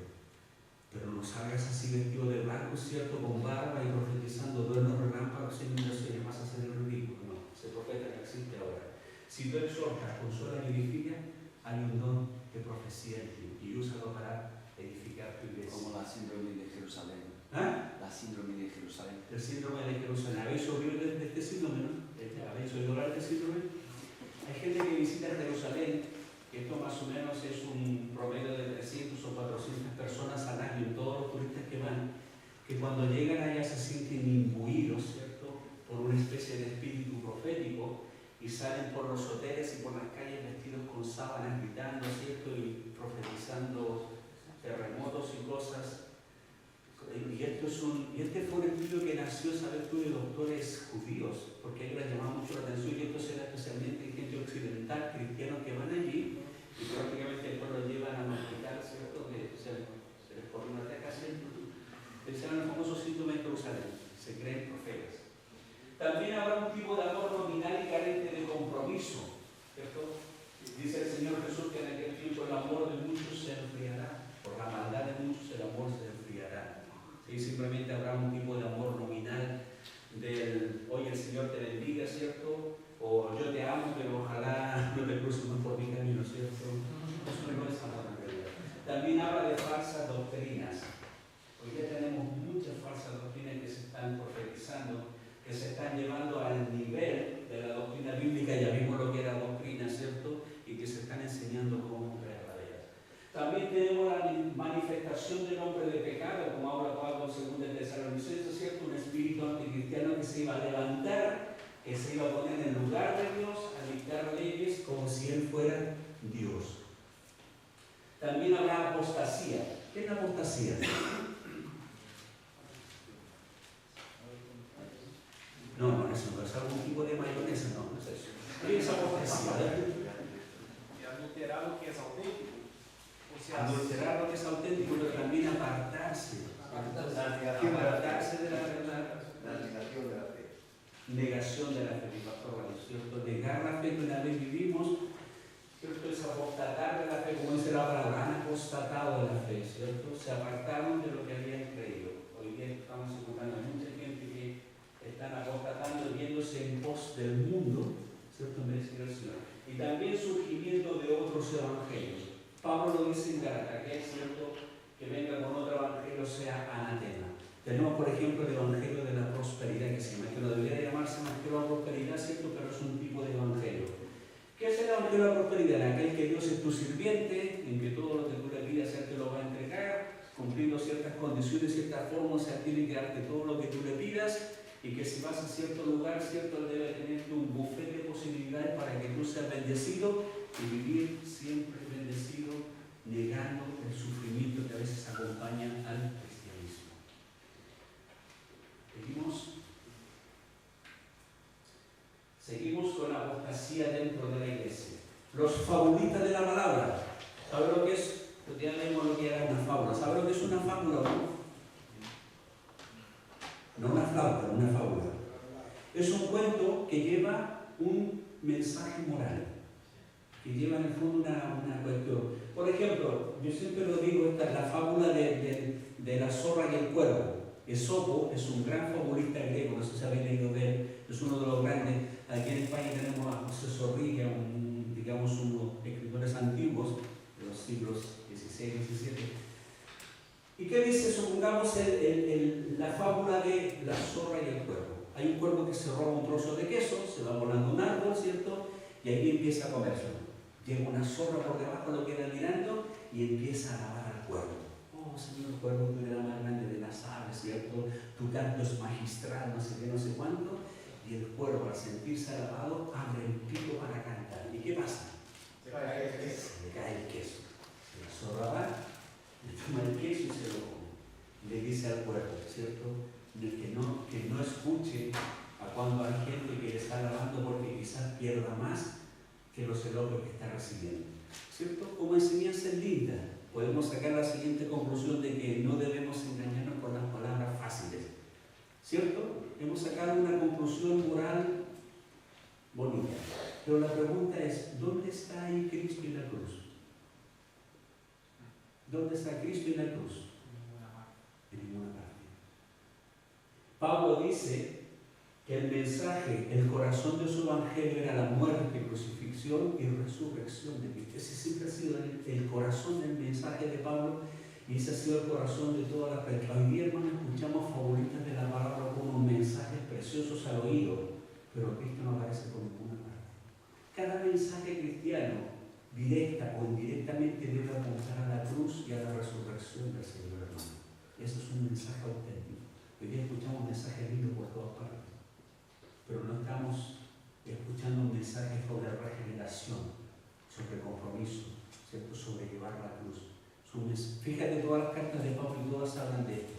Pero no salgas así vestido de blanco, ¿cierto?, con barba y profetizando duernos relámpagos y inundaciones, vas a ser el ridículo. No, ese profeta no existe ahora. Si tú exhortas, consuelas y edificas, hay un don de profecía en ti y úsalo para edificar tu iglesia. Como la síndrome de Jerusalén. ¿Ah? La síndrome de Jerusalén. El síndrome de Jerusalén. ¿Habéis oído de este síndrome, no? ¿Habéis oído hablar de este síndrome? Hay gente que visita Jerusalén, que esto más o menos es un promedio de 300 o 400 personas al año, todos los turistas que van, que cuando llegan allá se sienten imbuidos, ¿cierto?, por una especie de espíritu profético, y salen por los hoteles y por las calles vestidos con sábanas, gritando, ¿cierto?, y profetizando terremotos y cosas. Y este fue un estudio que nació, ¿sabes tú?, de doctores judíos, porque a ellos les llamaba mucho la atención, y esto se da especialmente en gente occidental, cristianos que van allí, y prácticamente después los llevan a un hospital, ¿cierto?, que se les pone una teca, ¿cierto? Ese era el famoso síndrome de Jerusalén, se creen profetas. También habrá un tipo de amor nominal y carente de compromiso, ¿cierto? Dice el Señor Jesús que en aquel tiempo el amor de muchos se enfriará, por la maldad de muchos el amor se enfriará. ¿Sí? Simplemente habrá un tipo de amor nominal del, oye, el Señor te bendiga, ¿cierto? O yo te amo, pero ojalá no te cruces por mi camino, ¿cierto? Eso no es amor en realidad. También habrá que se están llevando al nivel de la doctrina bíblica, ya vimos lo que era doctrina, ¿cierto? Y que se están enseñando cómo creerla de ellas. También tenemos la manifestación del hombre de pecado, como habla Pablo en 2 Tesalonicenses, ¿cierto? Un espíritu anticristiano que se iba a levantar, que se iba a poner en lugar de Dios, a dictar leyes como si él fuera Dios. También habrá apostasía. ¿Qué es la apostasía? No, eso no es algún tipo de mayonesa, no es eso. ¿Qué es apostasía? Y adulterar lo que es auténtico. O sea, Adulterar lo que es auténtico, pero también apartarse. Apartarse de la verdad. La negación de la fe. Negación de la fe, mi pastor Juan, ¿cierto? Negar la fe que una vez vivimos, ¿cierto? Es apostatar de la fe, como dice la palabra, han apostatado de la fe, ¿cierto? Se apartaron de lo que habían creído. Hoy día estamos encontrando mucha gente que están apostatando, viéndose en pos del mundo, ¿cierto? En vez de seguir al Señor. Y también surgimiento de otros evangelios. Pablo lo dice en Gálatas, que es cierto que venga con otro evangelio sea anatema. Tenemos, por ejemplo, el evangelio de la prosperidad, que no debería llamarse evangelio de la prosperidad, ¿cierto? Pero es un tipo de evangelio. ¿Qué es el evangelio de la prosperidad? Aquel que Dios es tu sirviente, en que todo lo que tú le pidas Él te lo va a entregar, cumpliendo ciertas condiciones, ciertas formas, o sea, tiene que darte todo lo que tú le pidas, y que si vas a cierto lugar, ¿cierto? Él debe tenerte un buffet de posibilidades para que tú seas bendecido y vivir siempre bendecido, negando el sufrimiento que a veces acompaña al cristianismo. Seguimos con la apostasía dentro de la iglesia. Los fabulistas de la palabra. ¿Sabe lo que es? Pues ya vemos lo que era una fábula. ¿Sabe lo que es una fábula? No una fábula, una fábula. Es un cuento que lleva un mensaje moral, que lleva en el fondo una cuestión. Por ejemplo, yo siempre lo digo, esta es la fábula de la zorra y el cuervo. Esopo es un gran fabulista griego, no sé si habéis leído de él, es uno de los grandes. Aquí en España tenemos a José Zorrilla, digamos unos escritores antiguos de los siglos XVI y XVII. ¿Y qué dice? Supongamos la fábula de la zorra y el cuervo. Hay un cuervo que se roba un trozo de queso, se va volando un árbol, ¿cierto? Y ahí empieza a comérselo. Llega una zorra por debajo, lo queda mirando y empieza a alabar al cuervo. Oh, señor cuervo, tú eres la más grande de las aves, ¿cierto? Tu canto es magistral, no sé qué, no sé cuánto. Y el cuervo, al sentirse alabado, abre el pico para cantar. ¿Y qué pasa? se cae el queso. Se le cae el queso. La zorra va, le toma el queso y se lo come. Le dice al cuervo, ¿cierto? Que no escuche a cuando hay gente que le está alabando porque quizás pierda más que los elogios que está recibiendo. ¿Cierto? Como enseñanza linda, podemos sacar la siguiente conclusión de que no debemos engañarnos con las palabras fáciles. ¿Cierto? Hemos sacado una conclusión moral bonita. Pero la pregunta es, ¿dónde está ahí Cristo en la cruz? ¿Dónde está Cristo en la cruz? En ninguna parte. Pablo dice que el mensaje, el corazón de su evangelio era la muerte, crucifixión y resurrección de Cristo. Ese siempre ha sido el corazón del mensaje de Pablo y ese ha sido el corazón de toda la predica. Hoy día, hermanos, escuchamos fabulistas de la palabra como mensajes preciosos al oído, pero Cristo no aparece por ninguna parte. Cada mensaje cristiano, directa o indirectamente, debe apuntar a la cruz y a la resurrección del Señor, hermano. Eso es un mensaje auténtico. Hoy día escuchamos mensajes lindos por todas partes, pero no estamos escuchando un mensaje sobre regeneración, sobre compromiso, ¿cierto? Sobre llevar la cruz. Fíjate, todas las cartas de Pablo y todas hablan de esto,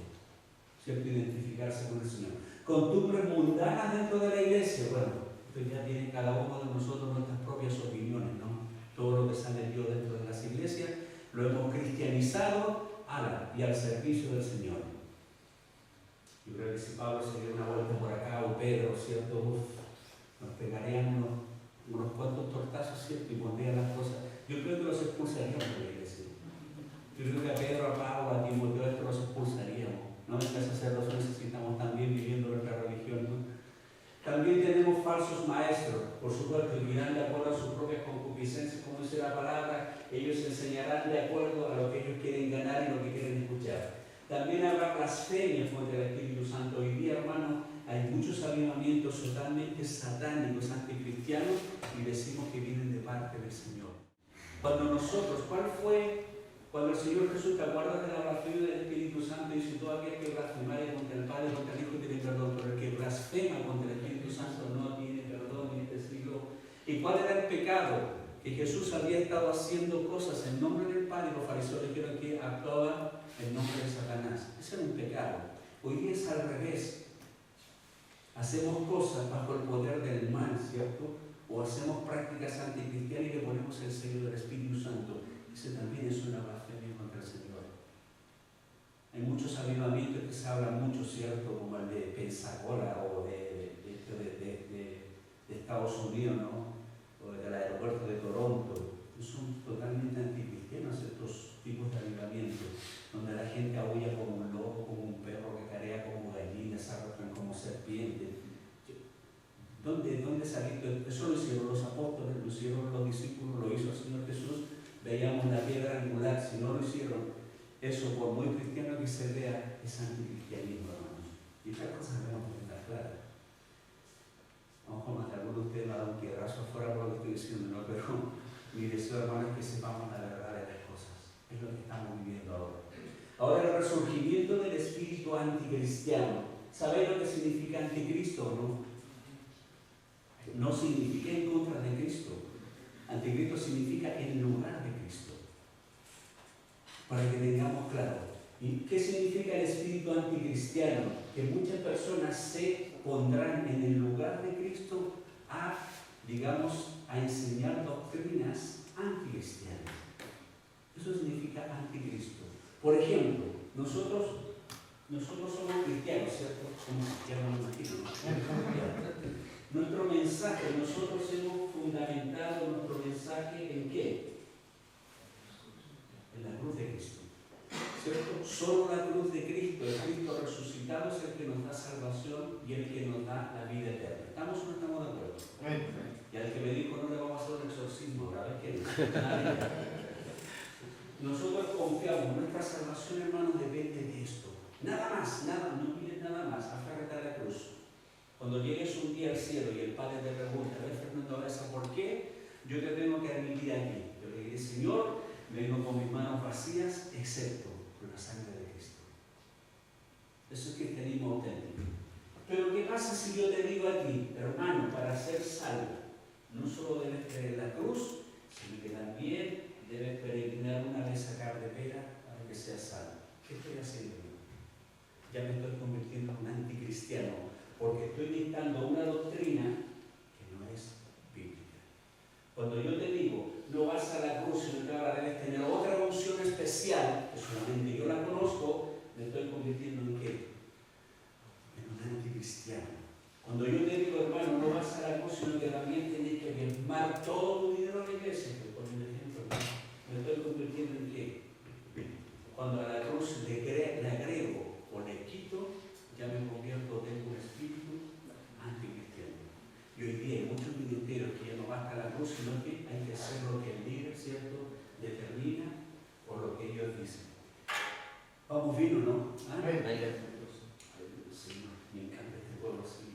¿cierto? Identificarse con el Señor. Costumbres mundanas dentro de la iglesia, bueno, esto ya tiene cada uno de nosotros nuestras propias opiniones, ¿no? Todo lo que sale de Dios dentro de las iglesias lo hemos cristianizado y al servicio del Señor. Yo creo que si Pablo se dio una vuelta por acá, o Pedro, ¿cierto? Nos pegarían unos cuantos tortazos, ¿cierto? Y pondrían las cosas. Yo creo que los expulsaríamos de la iglesia. Yo creo que a Pedro, a Pablo, a Timoteo, esto los expulsaríamos. No es sacerdotes necesitamos también viviendo nuestra religión, ¿no? También tenemos falsos maestros, por supuesto, que irán de acuerdo a sus propias concupiscencias, como dice la palabra. Ellos enseñarán de acuerdo a lo que ellos quieren ganar y lo que quieren escuchar. También habrá blasfemias contra el Espíritu Santo. Hoy día, hermano, hay muchos avivamientos totalmente satánicos, anticristianos, y decimos que vienen de parte del Señor. Cuando nosotros, cuando el Señor Jesús, te acuerdas de la blasfemia del Espíritu Santo, dice: todo aquel que blasfemare contra el Padre, contra el Hijo, tiene perdón, pero el que blasfema contra el Espíritu Santo no tiene perdón en este siglo. ¿Y cuál era el pecado? Que Jesús había estado haciendo cosas en nombre del Padre, y los fariseos dijeron que actuaba en nombre de Satanás. Ese era un pecado. Hoy día es al revés. Hacemos cosas bajo el poder del mal, ¿cierto? O hacemos prácticas anticristianas y le ponemos el sello del Espíritu Santo. Ese también es una blasfemia contra el Señor. Hay muchos avivamientos que se hablan mucho, ¿cierto? Como el de Pensacola o de Estados Unidos, ¿no? O del aeropuerto de Toronto. Son totalmente anticristianos estos tipos de avivamientos, donde la gente aúlla como un lobo, como un perro, que carea como gallinas, se arrojan como serpientes. ¿Dónde salió? Eso lo hicieron los apóstoles, lo hicieron los discípulos, lo hizo el Señor Jesús. Veíamos la piedra angular. Si no lo hicieron, eso, por muy cristiano que se vea, es anticristianismo, hermanos. Y otra cosa debemos tener clara. A lo mejor más de alguno de ustedes me ha dado un piedrazo afuera por lo que estoy diciendo, ¿no? Pero mi deseo, hermanos, es que sepamos la verdad de las cosas. Es lo que estamos viviendo ahora. Ahora, el resurgimiento del espíritu anticristiano. ¿Sabéis lo que significa anticristo o no? No significa en contra de Cristo. Anticristo significa en lugar de Cristo. Para que tengamos claro. ¿Y qué significa el espíritu anticristiano? Que muchas personas se pondrán en el lugar de Cristo a, digamos, a enseñar doctrinas anticristianas. Eso significa anticristo. Por ejemplo, nosotros somos cristianos, ¿cierto? Somos cristianos, me imagino. Nuestro mensaje, nosotros hemos fundamentado nuestro mensaje ¿en qué? En la cruz de Cristo. ¿Cierto? Solo la cruz de Cristo, el Cristo resucitado, es el que nos da salvación y el que nos da la vida eterna. ¿Estamos o no estamos de acuerdo? Y al que me dijo no le vamos a hacer un exorcismo, la vez que nosotros confiamos, nuestra salvación, hermanos, depende de esto. Nada más, nada, no pides nada más, aférrate a la cruz. Cuando llegues un día al cielo y el Padre te pregunta: a ver, Fernando Besa, ¿por qué yo te tengo que admitir aquí? Yo le diré: Señor, vengo con mis manos vacías, excepto con la sangre de Cristo. Eso es cristianismo auténtico. Pero ¿qué pasa si yo te digo a ti, hermano, para ser salvo, no solo debes creer en la cruz, sino que también debes peregrinar una vez a Cartepera para que seas salvo? ¿Qué estoy haciendo yo? Ya me estoy convirtiendo en un anticristiano, porque estoy dictando una doctrina que no es bíblica. Cuando yo te digo, no vas a la cruz, sino que ahora debes tener otra unción especial, que solamente yo la conozco, me estoy convirtiendo en ¿qué? En un anticristiano. Cuando yo te digo, hermano, no vas a la cruz, sino que también tienes que diezmar todo tu dinero a la iglesia, te pongo un ejemplo, me estoy convirtiendo en ¿qué? Cuando a la cruz le agrego o le quito, ya me convierto en un espíritu anticristiano. Y hoy día hay muchos ministerios que ya no basta la cruz, sino que hay que hacer lo que el líder, ¿cierto?, determina por lo que ellos dicen. Vamos bien, ¿no? ¿Ah? Señor, me encanta este pueblo así.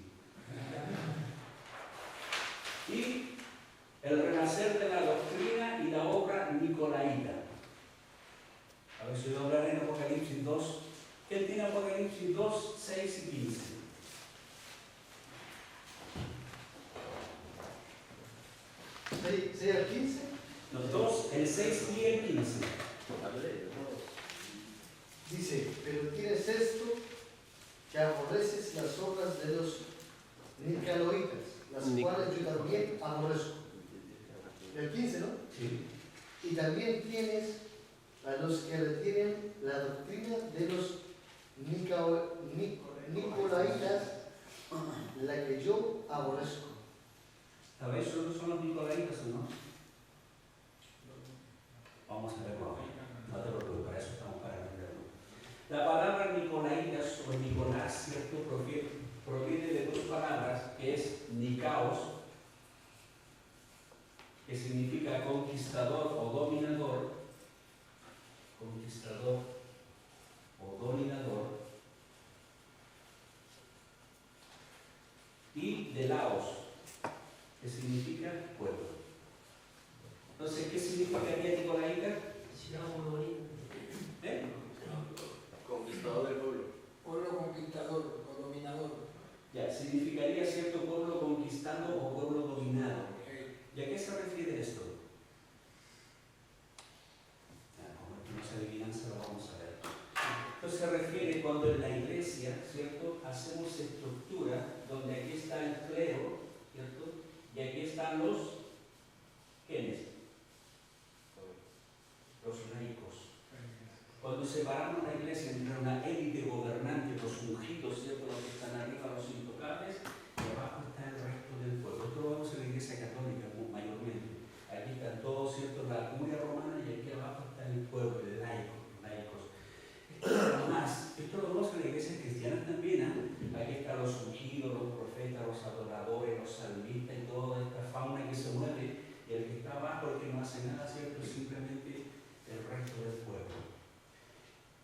Y el renacer de la doctrina y la obra nicolaíta. A ver si voy a hablar en Apocalipsis 2. ¿Quién tiene Apocalipsis 2, 6 y 15? ¿Sí, el 15? Los dos, el 6 y el 15. Dice: pero tienes esto, que aborreces las obras de los nicolaítas, las cuales yo también aborrezco. El 15, ¿no? Sí. Y también tienes a los que retienen la doctrina de los nicolaítas, la que yo aborrezco. ¿Sabéis cuáles son los nicolaítas o no? Vamos a verlo. No te preocupes, para eso estamos para aprenderlo. La palabra nicolaítas o Nicolás, ¿cierto?, proviene de dos palabras, que es Nikaos, que significa conquistador o dominador, y de Laos, que significa pueblo. Entonces, ¿qué significaría nicolaita? ¿Eh? Conquistador del pueblo. Pueblo conquistador o dominador. Ya, significaría cierto pueblo conquistado o pueblo dominado. ¿Y a qué se refiere esto? Como aquí no es adivinanza, lo vamos a ver. Esto se refiere cuando en la iglesia, ¿cierto?, hacemos estructura donde aquí está el clero, ¿cierto?, y aquí están los, ¿quiénes? Los laicos. Cuando separamos la iglesia entre una élite gobernante, los ungidos, ¿cierto?, los que están arriba, los intocables, y abajo está el resto del pueblo. Esto lo vemos en la iglesia católica mayormente. Aquí están todos, ¿cierto?, la curia romana, y aquí abajo está el pueblo, el laico, laicos. Esto lo vemos en la iglesia cristiana también. Aquí están los ungidos, los profetas, los adoradores, los salmistas y toda esta fauna que se mueve, y el que está abajo, el que no hace nada, ¿cierto?, es simplemente el resto del pueblo.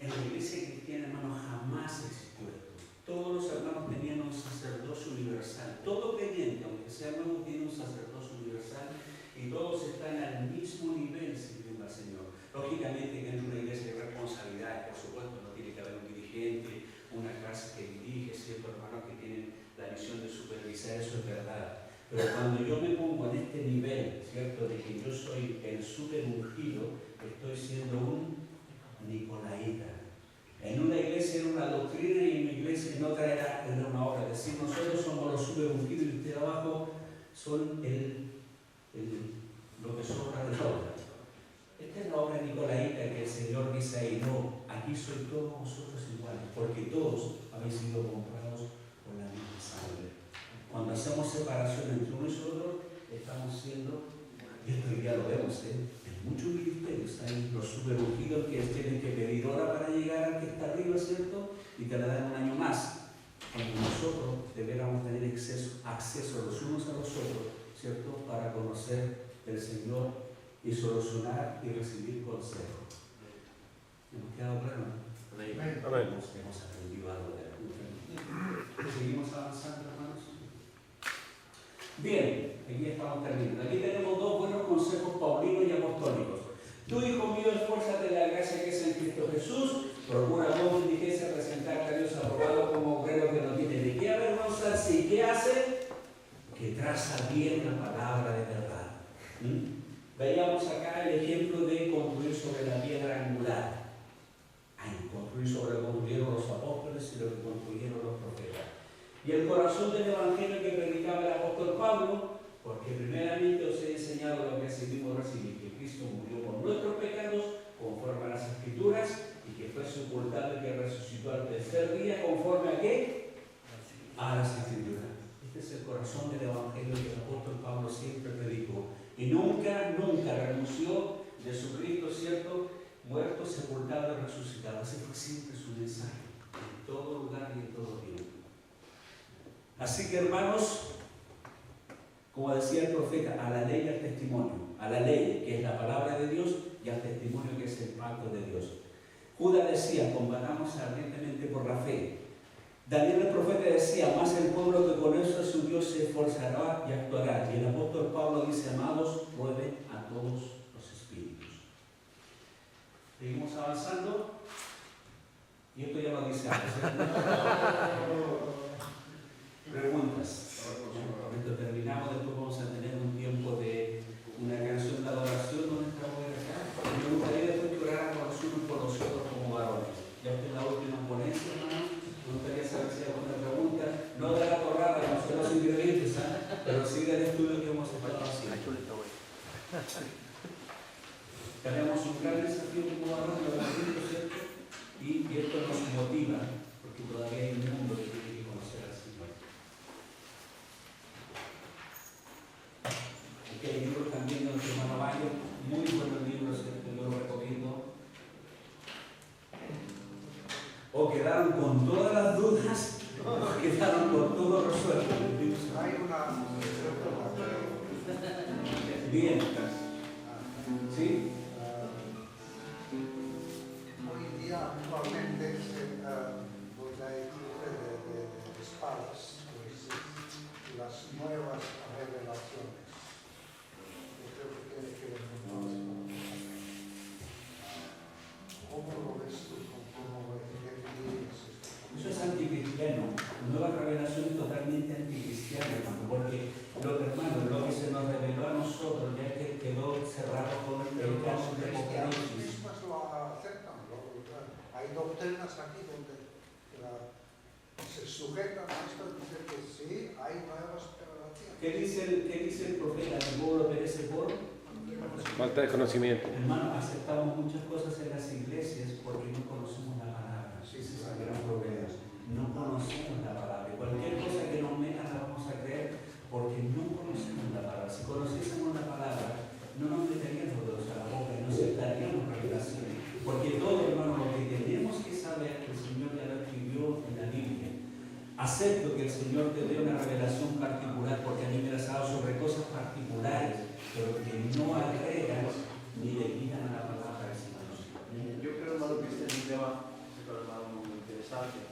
En la iglesia cristiana, hermanos, jamás existió esto. Todos los hermanos tenían un sacerdocio universal. Todo creyente, aunque sea nuevo, tiene un sacerdocio universal y todos están al mismo nivel sirviendo al Señor. Lógicamente que en una iglesia hay responsabilidades, por supuesto, no tiene que haber un dirigente, una clase que dirige, ciertos hermanos que tienen la misión de supervisar, eso es verdad. Pero cuando yo me pongo en este nivel, ¿cierto?, de que yo soy el super ungido, estoy siendo un nicolaíta. En una iglesia era una doctrina y en mi iglesia en otra era una obra. Es decir, nosotros somos los super ungidos y ustedes abajo son lo que sobra de la obra. Esta es la obra nicolaíta que el Señor dice ahí, no, aquí soy todos vosotros iguales, porque todos habéis sido comprados por la misma sangre. Cuando hacemos separación entre unos y otros, estamos siendo, y esto ya lo vemos, en muchos ministerios hay los super ungidos que tienen que pedir hora para llegar al que está arriba, ¿cierto? Y te la dan un año más. Cuando nosotros deberíamos tener acceso los unos a los otros, ¿cierto?, para conocer el Señor y solucionar y recibir consejo. ¿Hemos quedado claros? Amén. Hemos aprendido algo de la. ¿Seguimos avanzando, hermanos? Bien, aquí estamos terminando. Aquí tenemos dos buenos consejos paulinos y apostólicos. Tú, hijo mío, esfuérzate en la gracia que es en Cristo Jesús. Procura con diligencia presentarte a Dios aprobado como obrero que no tiene de qué avergonzarse. ¿Y qué hace? Que traza bien la palabra de verdad. Veíamos acá el ejemplo de construir sobre la piedra angular. Construir sobre lo que construyeron los apóstoles y lo que construyeron los profetas. Y el corazón del evangelio que predicaba el apóstol Pablo, porque primeramente os he enseñado lo que asimismo recibí, que Cristo murió por nuestros pecados, conforme a las Escrituras, y que fue sepultado y que resucitó al tercer día, conforme a qué? A las Escrituras. Este es el corazón del evangelio que el apóstol Pablo siempre predicó. Y nunca renunció de su Cristo, ¿cierto?, muerto, sepultado y resucitado. Ese fue siempre su mensaje, en todo lugar y en todo tiempo. Así que, hermanos, como decía el profeta, a la ley y al testimonio. A la ley, que es la palabra de Dios, y al testimonio, que es el pacto de Dios. Judas decía, combatamos ardientemente por la fe. Daniel el profeta decía, más el pueblo que conoce a su Dios se esforzará y actuará. Y el apóstol Pablo dice, amados, prueben a todos los espíritus. Seguimos avanzando. Y esto ya lo dice antes. Preguntas. Con esto terminamos, después vamos a tener un tiempo de una canción de adoración donde estamos acá. Me gustaría después que oráramos los unos por los otros como varones. Ya esta es la última ponencia, hermano. Me gustaría saber si hay alguna pregunta, no de la torrada, no sé los ingredientes, pero sí del estudio que hemos estado haciendo. Tenemos un gran desafío como varones, ¿cierto? Y esto nos motiva, porque todavía hay un mundo que tiene que conocer al Señor. Aquí hay libros también de nuestro hermano Bayo, muy buenos libros que yo los recomiendo. O quedaron con todas las dudas, o quedaron con todo resuelto. Hay una Bien. ¿Sí? hoy en día actualmente pues hay tipos de espadas, pues, las las nuevas revelaciones. Yo creo que tiene que ver con todas las cosas. ¿Cómo lo ves tú? ¿Cómo definirías esto? Eso es anticristiano, nueva revelación totalmente anticristiana, hermano, porque hermano, lo que se nos reveló a nosotros ya que quedó cerrado con el Pero los caso de cristianos Apocalipsis. mismos lo aceptan. Hay doctrinas aquí donde se sujetan a esto y dicen que sí, hay nuevas revelaciones. ¿Qué dice el profeta? ¿El pueblo perece por? Falta de conocimiento. Hermano, aceptamos muchas cosas en las iglesias porque no conocemos la palabra. Ese es el gran problema. No conocemos la palabra. Cualquier cosa que nos metan la vamos a creer porque no conocemos la palabra. Si conociésemos la palabra, no nos meteríamos los dedos a la boca y no aceptaríamos revelaciones. Porque todo, hermano, lo que tenemos que saber, que el Señor ya lo escribió en la Biblia. Acepto que el Señor te dé una revelación particular porque a mí me las ha dado sobre cosas particulares, pero que no agregas ni le quitan a la palabra del Señor. Yo creo, hermano, que este es un tema muy interesante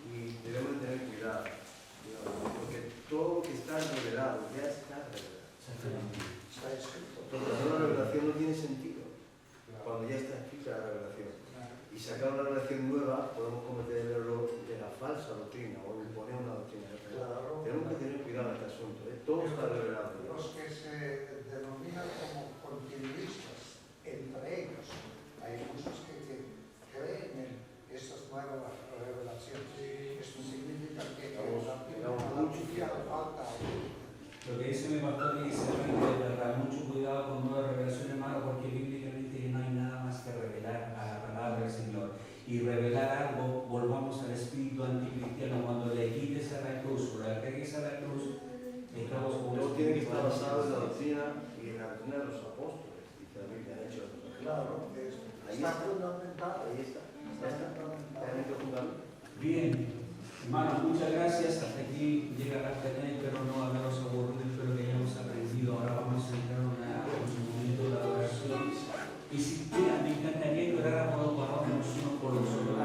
y debemos tener cuidado, porque todo lo que está revelado ya está revelado. Está escrito. Entonces, una revelación no tiene sentido cuando ya está escrita la revelación. Y sacar una revelación nueva, podemos cometer el error de la falsa doctrina o imponer una doctrina. Claro. Tenemos que tener cuidado en este asunto. Todo está revelado. Los que se denominan como continuistas, entre ellos, hay muchos que creen en estas nuevas revelaciones. Esto significa que la Biblia falta. Lo que dice mi pastor y dice de verdad, mucho cuidado con nuevas revelaciones, hermano, porque bíblicamente no hay nada más que revelar a la palabra del Señor. Y revelar algo, volvamos al espíritu anticristiano, cuando le quites a la cruz o le agregues a la cruz, estamos con Todo tiene que estar basado en la doctrina y en la doctrina de los apóstoles, y que la Biblia ha hecho. Claro, Ahí está está. fundamentado. Ahí está. Ya está. Realmente fundamental. Bien, hermano, muchas gracias. Hasta aquí llega la cadena, pero no habernos aburrido, espero que hayamos aprendido. Ahora vamos a entrar en un momento de adoración. Y si me encantaría que oráramos unos por los otros.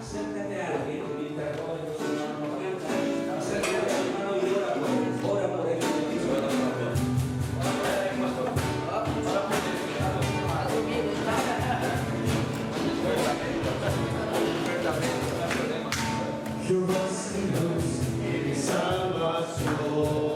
Acércate a alguien mientras los hermanos cantan. Acércate al hermano y ora por él. Ora por él. Jehová es Dios, mi salvación.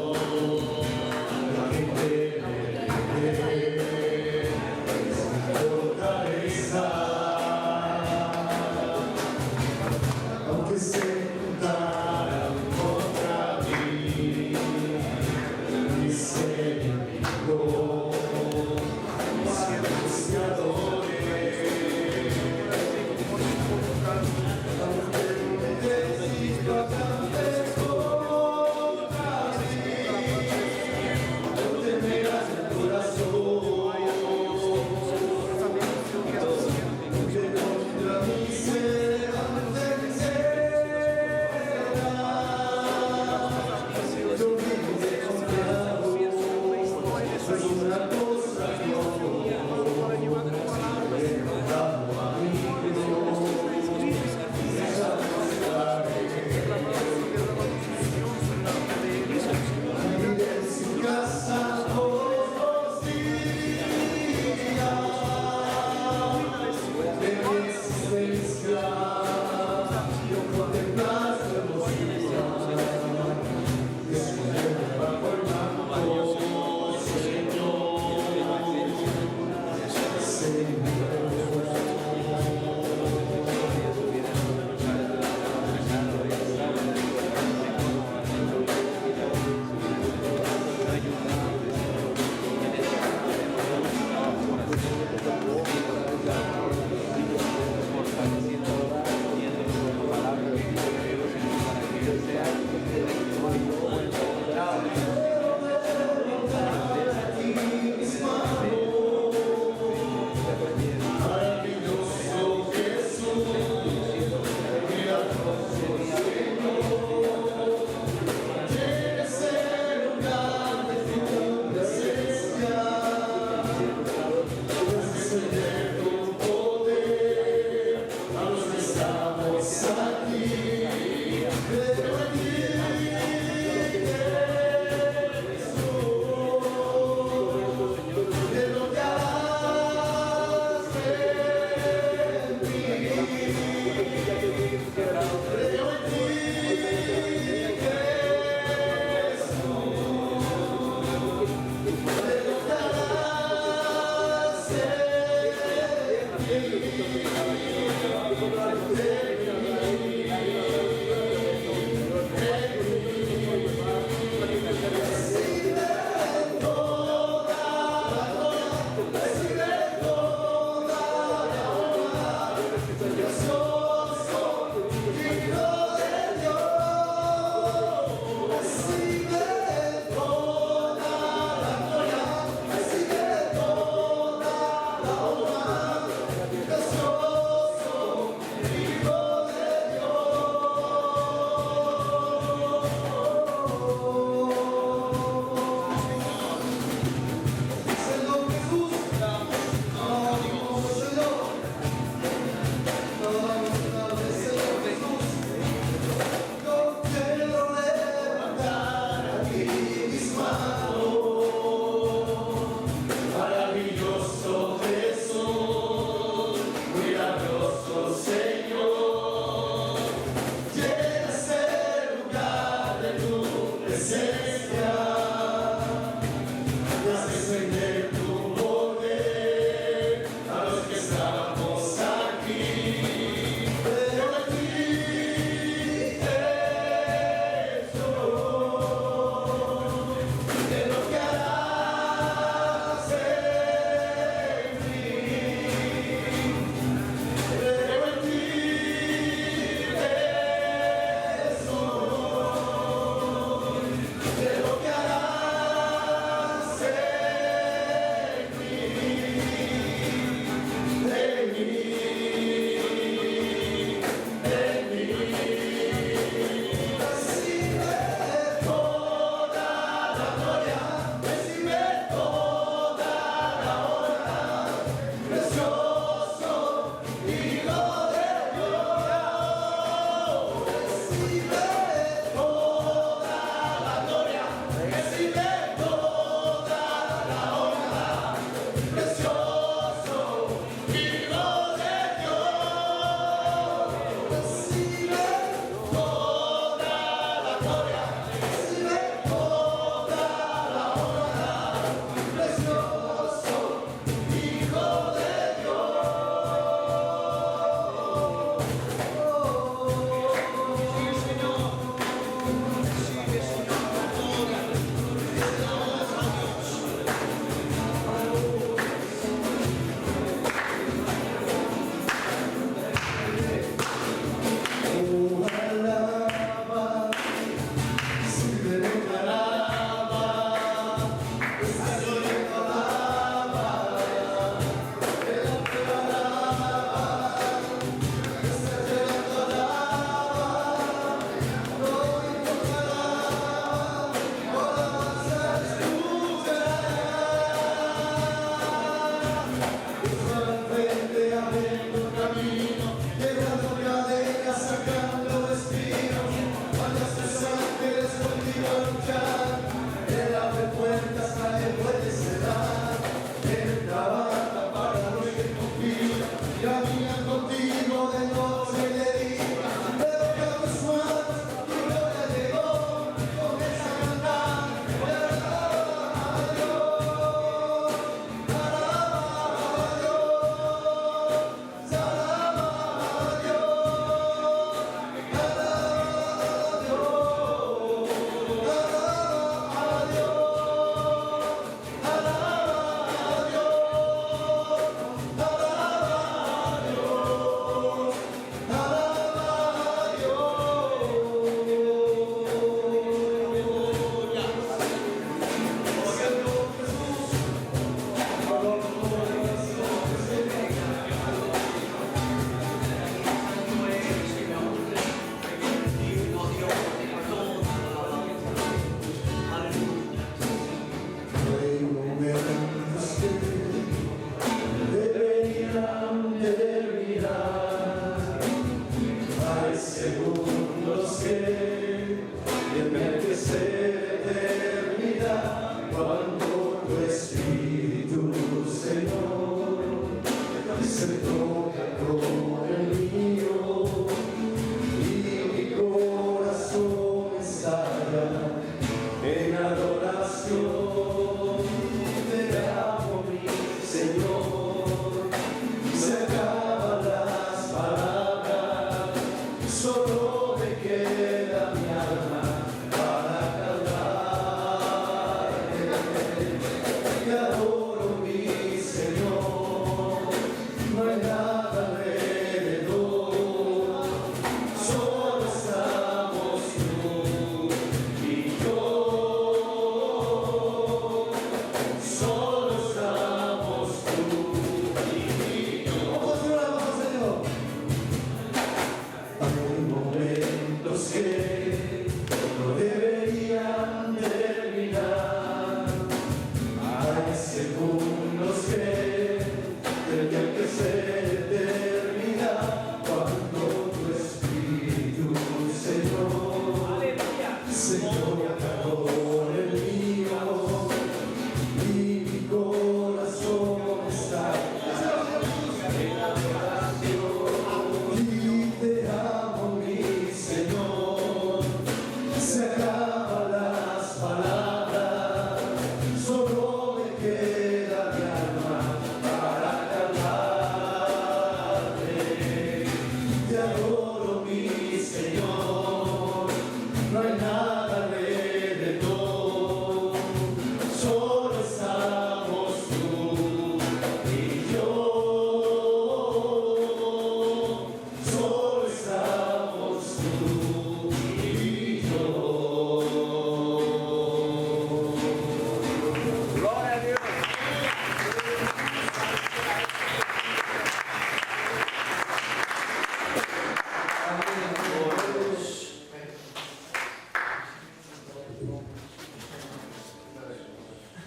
Te adoro, mi Señor, no hay nada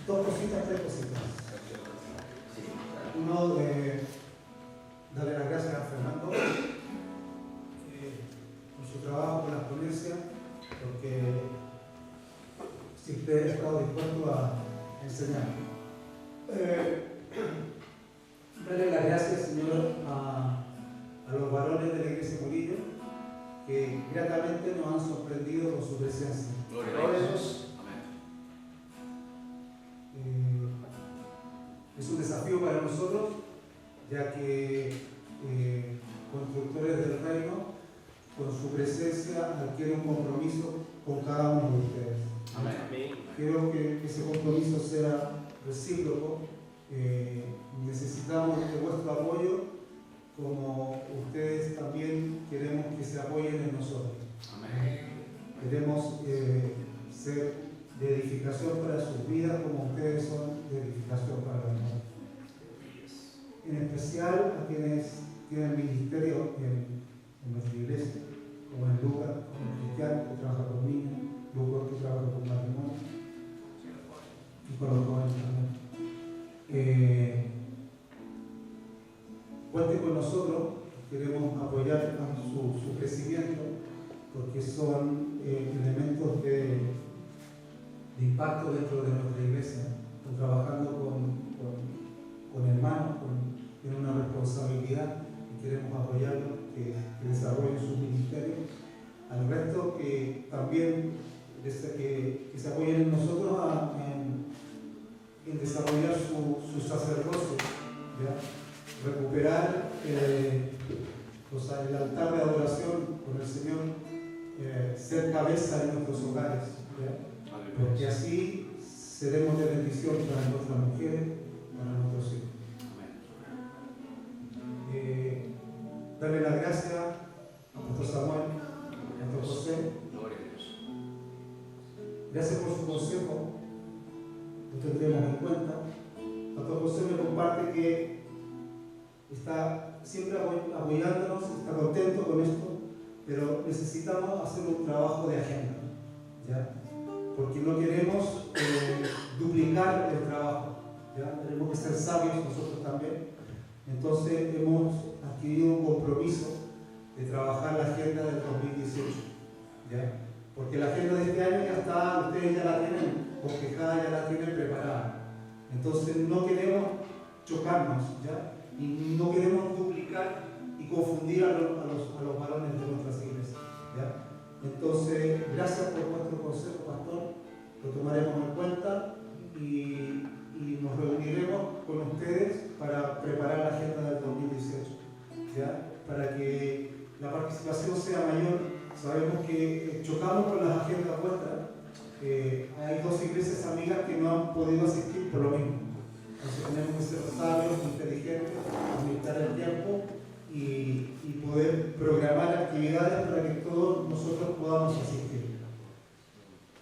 Dos cositas, tres cositas. Uno, darle las gracias a Fernando por su trabajo con las ponencias, porque siempre he estado dispuesto a enseñar. Darle las gracias, Señor, a los varones de la Iglesia Murillo, que gratamente nos han sorprendido con su presencia. Gloria Gloria a a Dios. Amén. Es un desafío para nosotros, ya que constructores del reino, con su presencia, adquieren un compromiso con cada uno de ustedes. Amén. Quiero que ese compromiso sea recíproco. Necesitamos de vuestro apoyo, como ustedes también queremos que se apoyen en nosotros. Amén. Queremos ser de edificación para sus vidas, como ustedes son de edificación para la nuestra. En especial a quienes tienen ministerio en nuestra iglesia, como en Lucas, como Cristian, que trabaja con niños, Lucas, que trabaja con matrimonio, y con los jóvenes también. Cuente con nosotros, queremos apoyar a su crecimiento, porque son elementos de impacto dentro de nuestra iglesia. Están trabajando con hermanos, tienen una responsabilidad y queremos apoyarlos, que desarrollen su ministerio. Al resto, que también que se apoyen en nosotros en desarrollar su sacerdocio, ¿ya? Recuperar el altar de adoración con el Señor, ser cabeza en nuestros hogares, ¿ya? Porque así seremos de bendición para nuestras mujeres, para nuestros hijos. Darle las gracias a Pastor Samuel, a Pastor José. Gloria a Dios. Gracias por su consejo, lo tendremos en cuenta. Pastor José me comparte que está siempre apoyándonos, está contento con esto, pero necesitamos hacer un trabajo de agenda, ¿ya? Porque no queremos duplicar el trabajo, ¿ya? Tenemos que ser sabios nosotros también. Entonces hemos adquirido un compromiso de trabajar la agenda del 2018, ¿ya? Porque la agenda de este año ya está, ustedes ya la tienen bosquejada, ya la tienen preparada. Entonces no queremos chocarnos, ¿ya? Y no queremos duplicar y confundir a los varones de nuestras iglesias, ¿ya? Entonces, gracias por vuestro consejo, pastor, lo tomaremos en cuenta y nos reuniremos con ustedes para preparar la agenda del 2018, ¿ya? Para que la participación sea mayor. Sabemos que chocamos con las agendas vuestras. Hay dos iglesias amigas que no han podido asistir por lo mismo. Entonces tenemos que ser sabios, inteligentes, administrar el tiempo y poder programar actividades para que todos nosotros podamos asistir.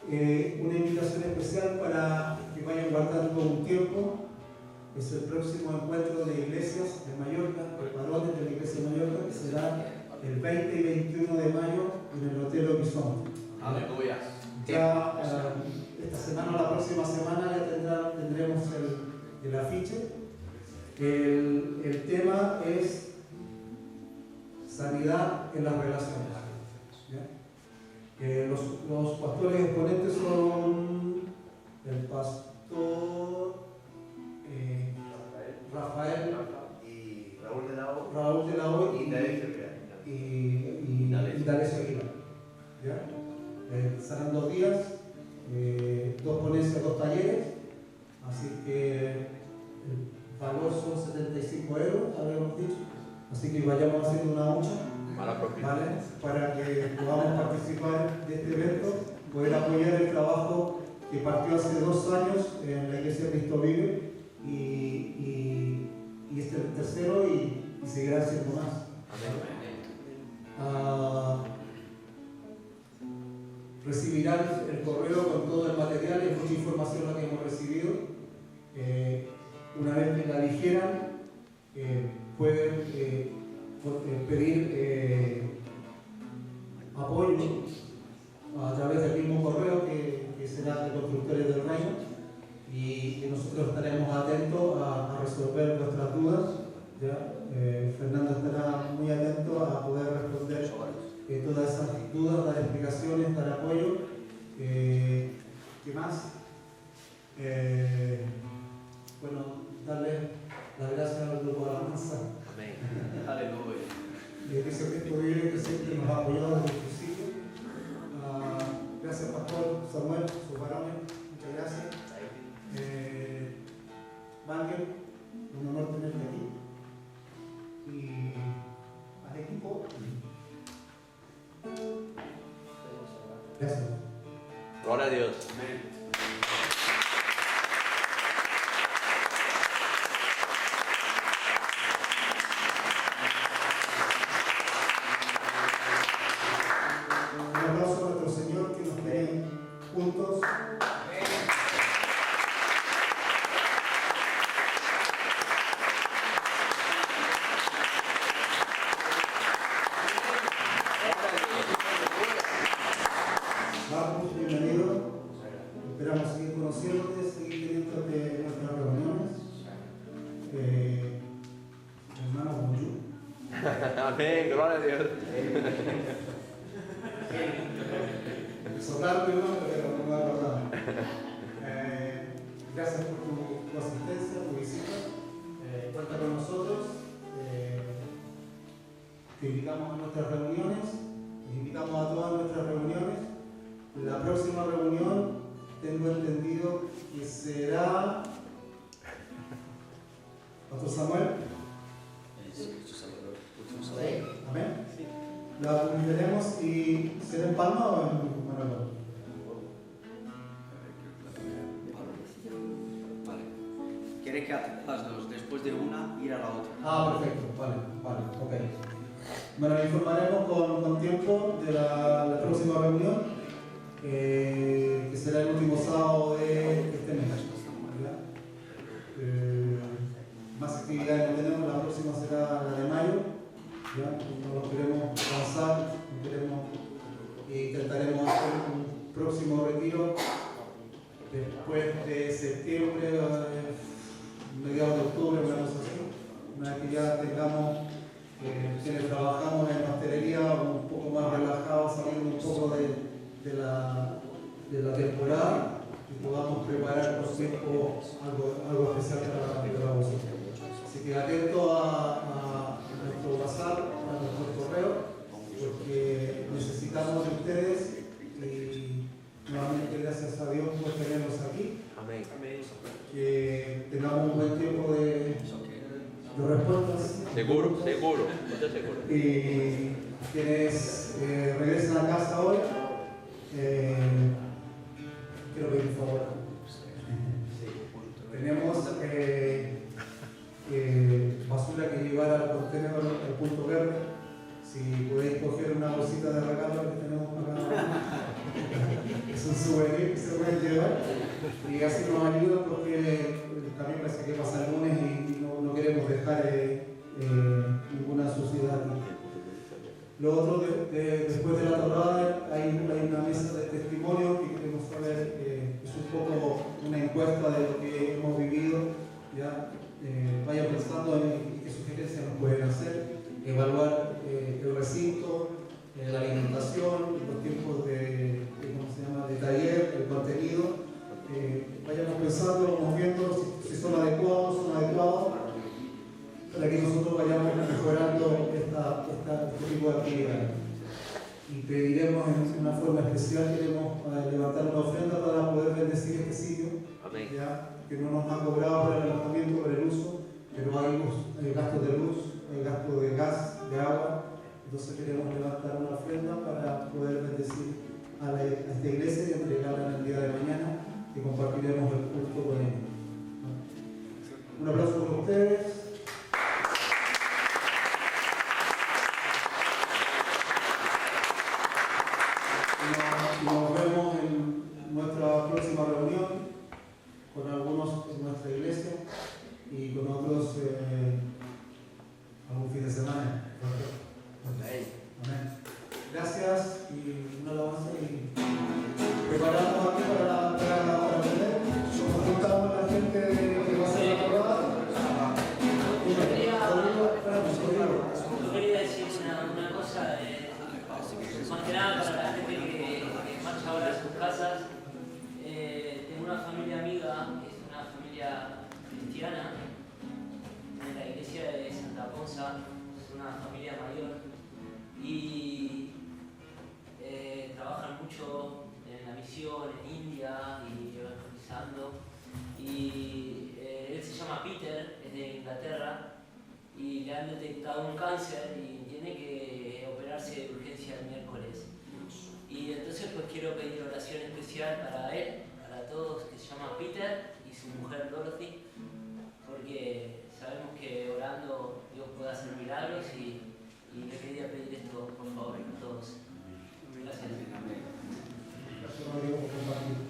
Una invitación especial para que vayan guardando un tiempo es el próximo encuentro de iglesias de Mallorca, varones de la iglesia de Mallorca, que será el 20 y 21 de mayo en el Hotel Horizonte. Aleluya. Ya esta semana o la próxima semana ya tendremos el afiche. El tema es sanidad en las relaciones. Los pastores exponentes son el pastor Rafael y Raúl de la O y David y D'Alessio Aguilar. ¿Ya? Serán 2 días, 2 ponencias, 2 talleres, así que el valor son 75 euros, habíamos dicho, así que vayamos haciendo una hucha, ¿vale? Para que podamos participar de este evento, poder apoyar el trabajo que partió hace 2 años en la Iglesia de Cristo Vive y este es el tercero y seguirá siendo más. Recibirán el correo con todo el material y mucha información la que hemos recibido. Una vez que la dijeran, pueden pedir apoyo a través del mismo correo que será de Constructores del Reino y nosotros estaremos atentos a resolver vuestras dudas. ¿Ya? Fernando estará muy atento a poder responder todas esas dudas, dar explicaciones, dar apoyo. ¿Qué más? Bueno, darle las gracias al grupo de Alabanza. Amén. Aleluya. Que siempre nos ha apoyado desde el principio. Gracias, Pastor Samuel, sus varones, muchas gracias. Ángel, un honor tenerte aquí. Y al equipo, gracias. Gloria a Dios. Un aplauso a nuestro Señor que nos tiene juntos. Marcos, bienvenido. Esperamos seguir conociéndote, seguir teniéndote en nuestras reuniones. Hermano, bonjour. Amén. Gloria a Dios. Sonar primero, pero no me va a acordar. Gracias por tu asistencia, tu visita. Cuenta con nosotros. Te invitamos a nuestras reuniones. Te invitamos a todas nuestras reuniones. La próxima reunión tengo entendido que será Pastor Samuel. Amén. La publicaremos y será en Palma o en Manolo. Quiere que haga las dos, después de una, ir a la otra. Ah, perfecto, vale, ok. Bueno, informaremos con tiempo de la próxima reunión, que será el último sábado de este mes. Más actividades no tenemos, la próxima será la de mayo. ¿Ya? No lo queremos avanzar, intentaremos hacer un próximo retiro después de septiembre, mediados de octubre, una cosa así. Una vez que ya tengamos quienes trabajamos en pastelería un poco más relajados, saliendo un poco de la temporada y podamos preparar por tiempo algo especial para vosotros. Así que atento a nuestro WhatsApp, a nuestro correo, porque necesitamos de ustedes y nuevamente gracias a Dios por tenerlos aquí. Amén. Que tengamos un buen tiempo de respuestas. Seguro, seguro. Estoy seguro. Y quienes regresen a casa hoy, quiero pedir un favor. Tenemos basura que llevar al contenedor, al punto verde. Si podéis coger una bolsita de regalo que tenemos acá, es un souvenir que se pueden llevar y así nos ayuda porque también parece que pasa el lunes y no queremos dejar ninguna suciedad aquí. Lo otro, después de la torrada hay una mesa de testimonio que queremos saber, es un poco una encuesta de lo que hemos vivido. ¿Ya? Vayan pensando en qué sugerencias nos pueden hacer, evaluar el recinto, la alimentación, los tiempos de taller, el contenido. Vayamos pensando, vamos viendo si son adecuados, para que nosotros vayamos mejorando este tipo de actividades. Y pediremos en una forma especial, queremos levantar una ofrenda para poder bendecir este sitio. Amén. ¿Ya? Que no nos han cobrado por el alojamiento, por el uso, pero hay gastos de luz, hay gastos de gas, de agua. Entonces queremos levantar una ofrenda para poder bendecir a esta iglesia y entregarla en el día de mañana y compartiremos el culto con ellos. Un aplauso por ustedes. Nos vemos en nuestra próxima reunión con algunos en nuestra iglesia y con otros algún fin de semana. Amén. Gracias y una alabanza y preparamos aquí para aprender. Nos juntamos la gente de es una familia cristiana en la iglesia de Santa Ponza, es una familia mayor y trabajan mucho en la misión en India y evangelizando. Y él se llama Peter, es de Inglaterra y le han detectado un cáncer y tiene que operarse de urgencia el miércoles. Y entonces pues quiero pedir oración especial para él, para todos, que se llama Peter y su mujer Dorothy, porque sabemos que orando Dios puede hacer milagros y le quería pedir esto por favor a todos. Gracias. Gracias, Rodrigo, por compartir.